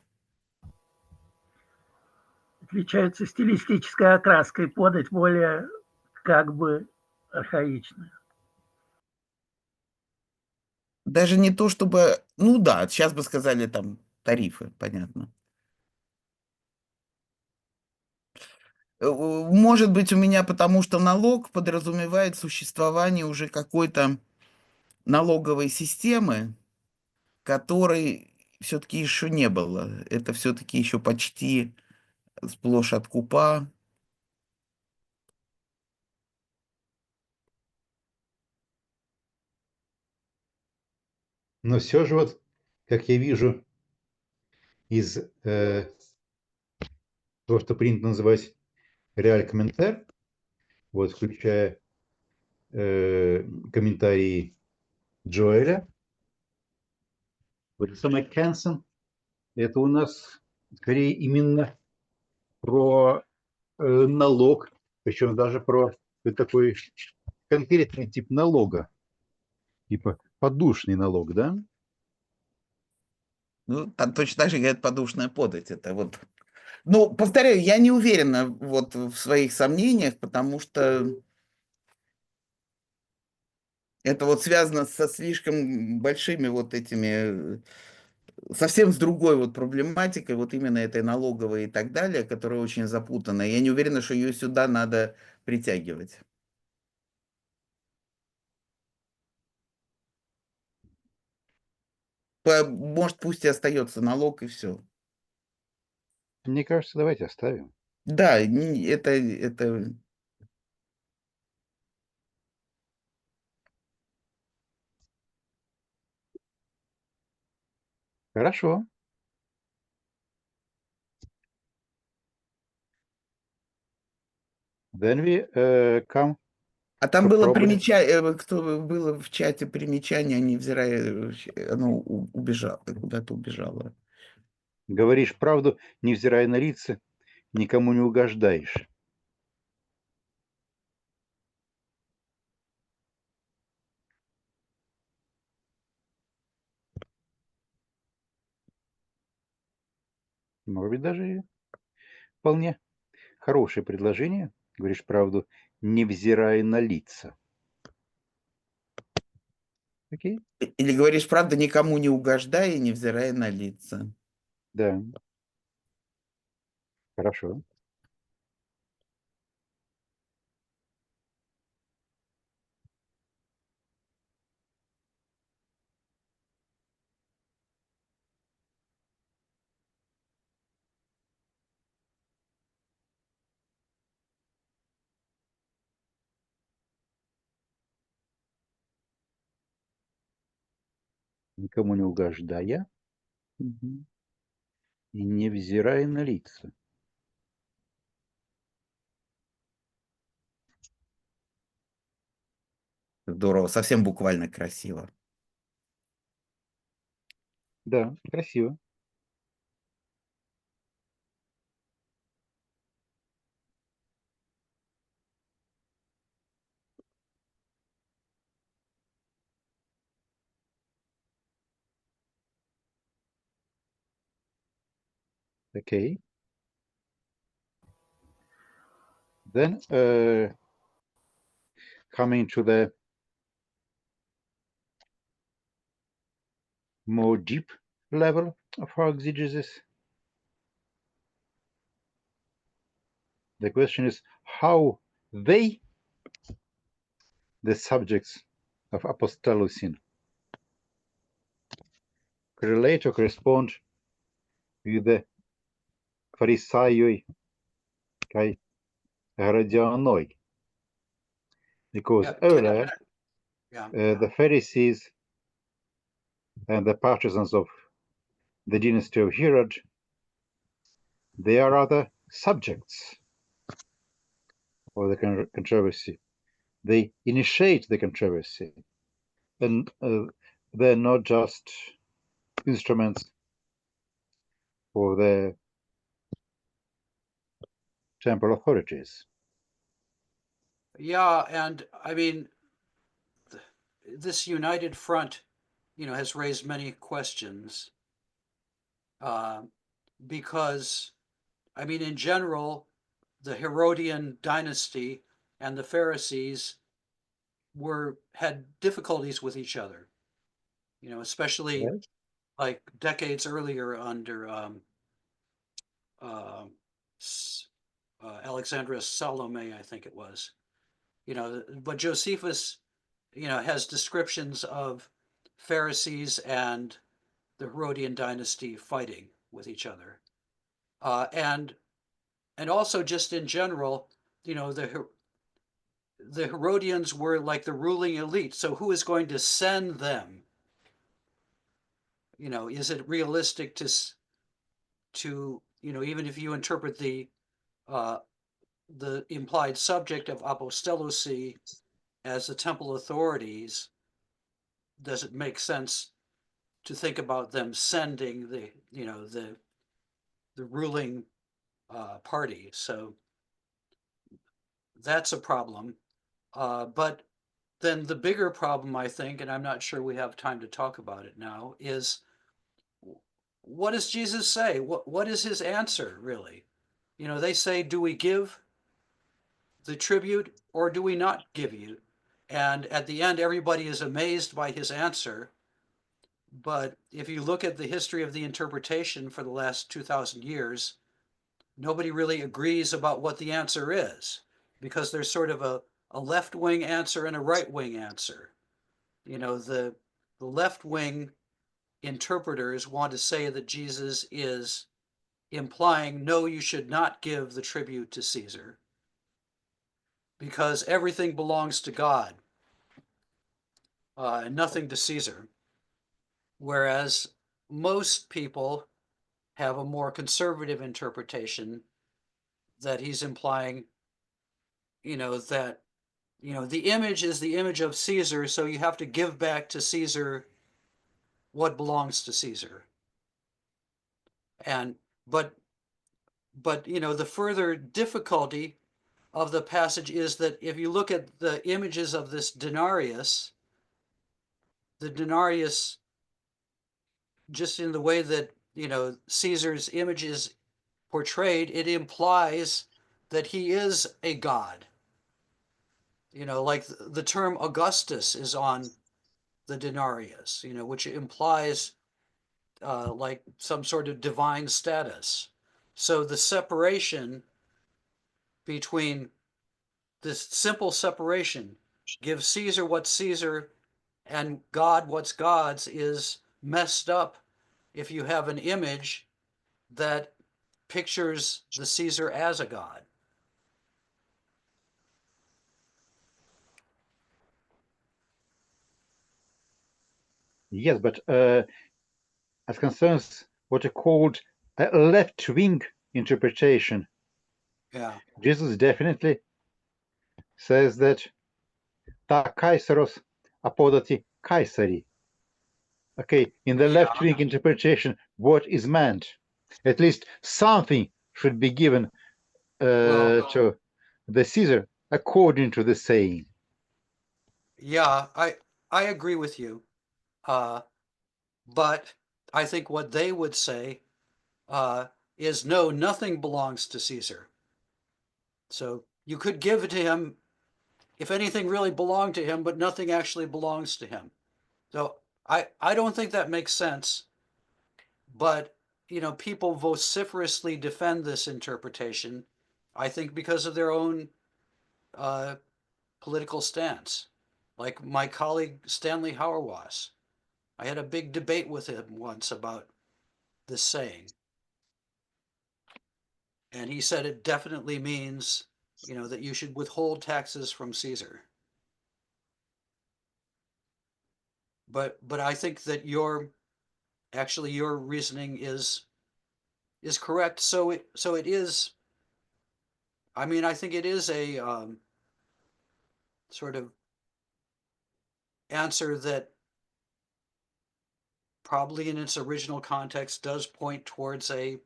Отличаются стилистической окраской, подать более как бы архаичная. Даже не то чтобы, ну да, сейчас бы сказали там тарифы, понятно. Может быть, у меня потому что налог подразумевает существование уже какой-то налоговой системы, которой все-таки еще не было. Это все-таки еще почти сплошь от купа. Но все же вот, как я вижу из того, что принято называть реаль-комментарий, вот, включая комментарии Джоэля, вот самое Кенсон, это у нас скорее именно про налог, причем даже про такой конкретный тип налога, типа подушный налог, да? Ну, там точно так же говорят подушная подать. Это вот. Ну, повторяю, я не уверена вот в своих сомнениях, потому что это вот связано со слишком большими вот этими, совсем с другой вот проблематикой, вот именно этой налоговой и так далее, которая очень запутанная. Я не уверена, что ее сюда надо притягивать. Может, пусть и остается налог, и все. Мне кажется, давайте оставим. Да, это Хорошо. Then we come. А там было Попробуем. кто было в чате примечание, невзирая, оно убежало, куда-то убежало. Говоришь правду, невзирая на лица, никому не угождаешь. Может быть, даже и вполне хорошее предложение. Говоришь правду, невзирая на лица. Окей? Или говоришь правда, никому не угождая, невзирая на лица. Да. Хорошо. Никому не угождая Мгм. и невзирая на лица. Здорово, совсем буквально красиво. Да, красиво. Okay. Then coming to the more deep level of our exegesis, the question is how they, the subjects of apostolicin, correlate or correspond with the Pharisaioi kai Herodianoi. Because Yeah, earlier, yeah. the Pharisees and the partisans of the dynasty of Herod, they are other subjects of the controversy. They initiate the controversy, and they're not just instruments for the temporal authorities. Yeah, and I mean, this united front, has raised many questions because, I mean, in general, the Herodian dynasty and the Pharisees had difficulties with each other, especially Yes. like decades earlier under Alexandra Salome, I think it was. But Josephus, has descriptions of Pharisees and the Herodian dynasty fighting with each other, and also just in general, the Herodians were like the ruling elite. So who is going to send them? Is it realistic to even if you interpret the implied subject of apostolos as the temple authorities, does it make sense to think about them sending the ruling party? So that's a problem. But then the bigger problem, I think, and I'm not sure we have time to talk about it now, is what does Jesus say? What is his answer, really? They say, do we give the tribute or do we not give you? And at the end, everybody is amazed by his answer. But if you look at the history of the interpretation for the last 2,000 years, nobody really agrees about what the answer is, because there's sort of a left-wing answer and a right-wing answer. The left-wing interpreters want to say that Jesus is implying, no, you should not give the tribute to Caesar because everything belongs to God and nothing to Caesar. Whereas most people have a more conservative interpretation that he's implying, that, the image is the image of Caesar, so you have to give back to Caesar what belongs to Caesar. And, but, the further difficulty of the passage is that if you look at the images of this denarius, the denarius, just in the way that, Caesar's image is portrayed, it implies that he is a god. Like the term Augustus is on the denarius, which implies like some sort of divine status. So the separation between this simple separation, give Caesar what's Caesar and God what's God's, is messed up if you have an image that pictures the Caesar as a god. Yes, but as concerns what are called a left-wing interpretation, Yeah. Jesus definitely says that ta Kaiseros apodati Kaisari. Okay, in the left-wing interpretation, what is meant? At least something should be given to the Caesar according to the saying. Yeah, I agree with you. But I think what they would say is no, nothing belongs to Caesar. So you could give it to him if anything really belonged to him, but nothing actually belongs to him. So I don't think that makes sense. But, people vociferously defend this interpretation, I think because of their own political stance. Like my colleague Stanley Hauerwas, I had a big debate with him once about this saying. And he said it definitely means, that you should withhold taxes from Caesar. But I think that your reasoning is correct. So it is. I mean, I think it is a sort of answer that probably in its original context does point towards an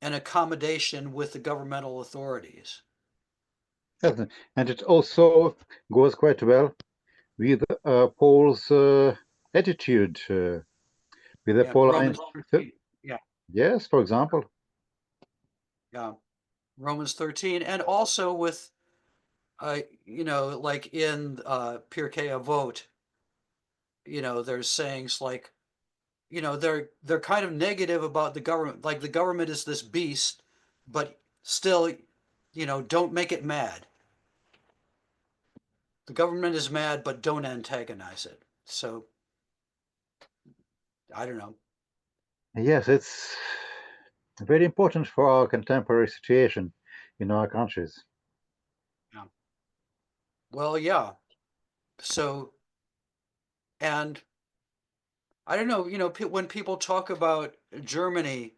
accommodation with the governmental authorities. Yes, and it also goes quite well with Paul's attitude, with the Yeah, Pauline. Romans 13. Yeah, Yes, for example. yeah, Romans 13, and also with, like in Pirkei Avot, there's sayings like, they're kind of negative about the government, like the government is this beast, but still, don't make it mad. The government is mad, but don't antagonize it. So, I don't know. Yes, it's very important for our contemporary situation in our countries. Yeah. Well, yeah. So, and I don't know, when people talk about Germany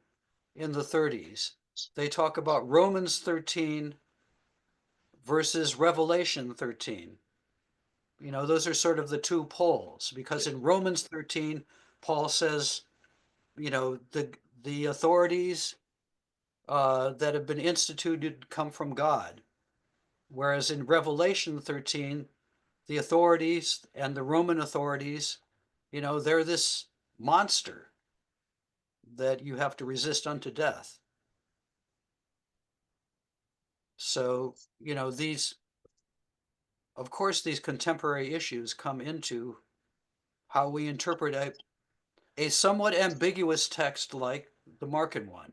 in the 30s, they talk about Romans 13 versus Revelation 13. Those are sort of the two poles, because in Romans 13, Paul says, the authorities that have been instituted come from God. Whereas in Revelation 13, the authorities and the Roman authorities, they're this monster that you have to resist unto death. So, of course, these contemporary issues come into how we interpret a somewhat ambiguous text like the Markan one.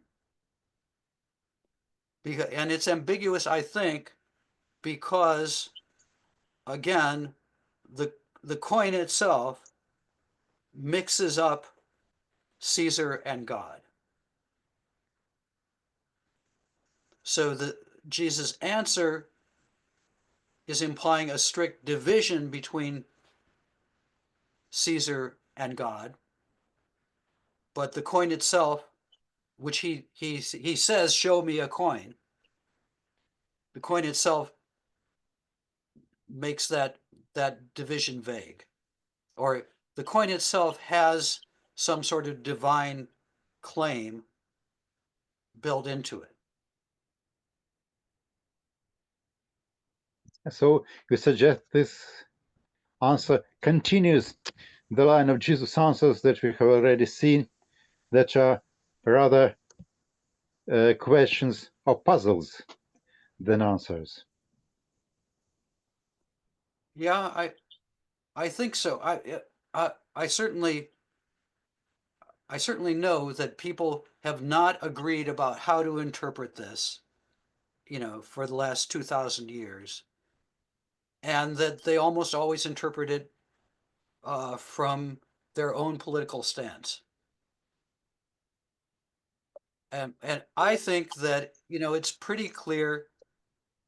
And it's ambiguous, I think, because, again, the coin itself mixes up Caesar and God. So Jesus' answer is implying a strict division between Caesar and God, but the coin itself, which he says, "Show me a coin." The coin itself makes that division vague, or the coin itself has some sort of divine claim built into it. So you suggest this answer continues the line of Jesus' answers that we have already seen, that are rather questions or puzzles than answers. Yeah, I think so. I certainly know that people have not agreed about how to interpret this, for the last 2,000 years, and that they almost always interpret it from their own political stance. And I think that, it's pretty clear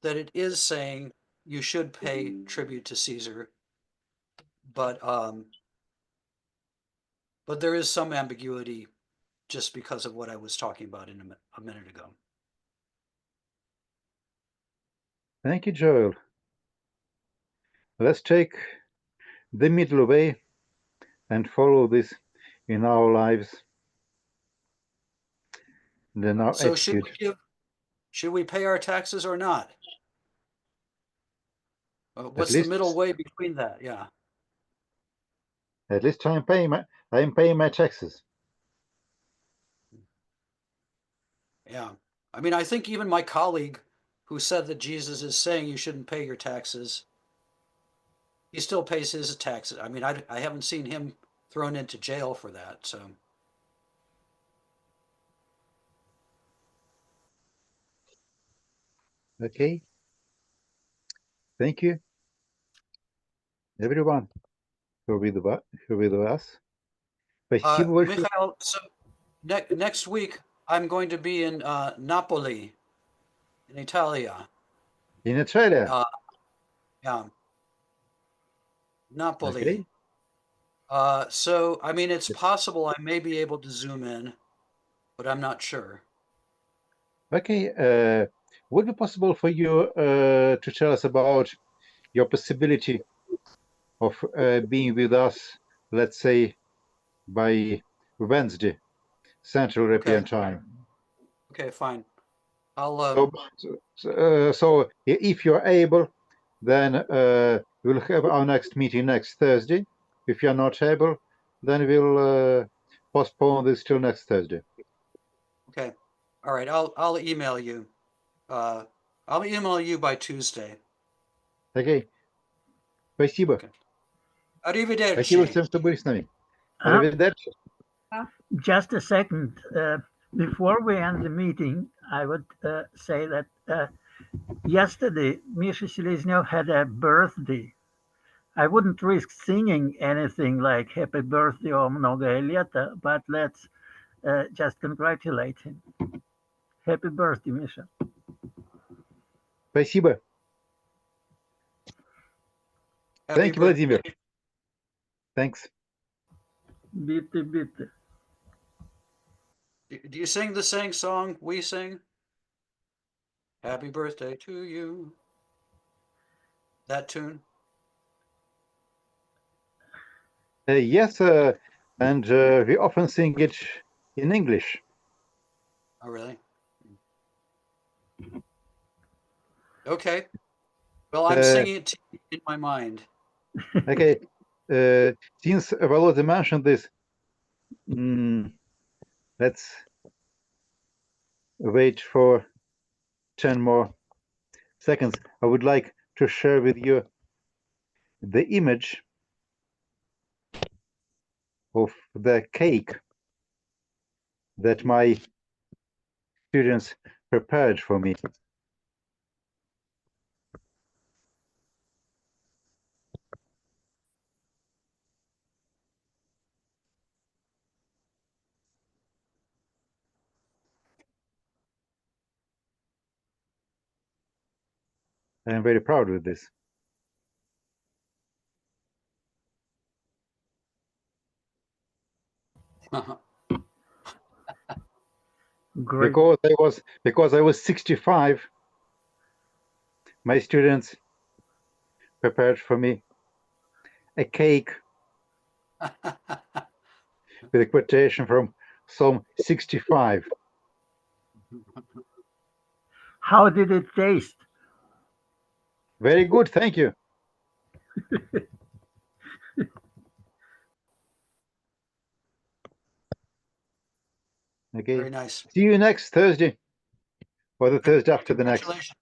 that it is saying you should pay tribute to Caesar, but there is some ambiguity just because of what I was talking about in a minute ago. Thank you, Joel. Let's take the middle way and follow this in our lives and in our So attitude. should we pay our taxes or not? What's the least- middle way between that? Yeah. At least I am paying my taxes. Yeah. I mean, I think even my colleague who said that Jesus is saying you shouldn't pay your taxes, he still pays his taxes. I mean, I haven't seen him thrown into jail for that. So, Okay. Thank you, everyone. with us. Спасибо большое. Mikhail, so next week I'm going to be in Napoli, in Italia. In Italia. Yeah. Napoli. Okay. So, I mean, it's possible I may be able to zoom in, but I'm not sure. Okay. Would it be possible for you to tell us about your possibility of being with us, let's say, by Wednesday, Central European time? Okay, fine. I'll So if you're able, then we'll have our next meeting next Thursday. If you're not able, then we'll postpone this till next Thursday. okay. All right, I'll email you. I'll email you by Tuesday. Okay. Спасибо. Okay. Arrivederci. Спасибо всем, что были с нами. Arrivederci. Just a second. Before we end the meeting, I would say that yesterday Misha Seleznyov had a birthday. I wouldn't risk singing anything like "Happy Birthday" or "Многое лето," but let's just congratulate him. Happy birthday, Misha. Спасибо. Thank you, Vladimir. Thanks. Bitte. Do you sing the same song we sing? Happy birthday to you. That tune? Yes, and we often sing it in English. Oh, really? Okay. Well, I'm singing it to you in my mind. Okay. Since Volodya mentioned this, let's wait for 10 more seconds. I would like to share with you the image of the cake that my students prepared for me. I am very proud with this. Great. Because I was 65, my students prepared for me a cake with a quotation from Psalm 65. How did it taste? Very good, thank you. Okay. Very nice. See you next Thursday, or the Thursday after the next. Congratulations.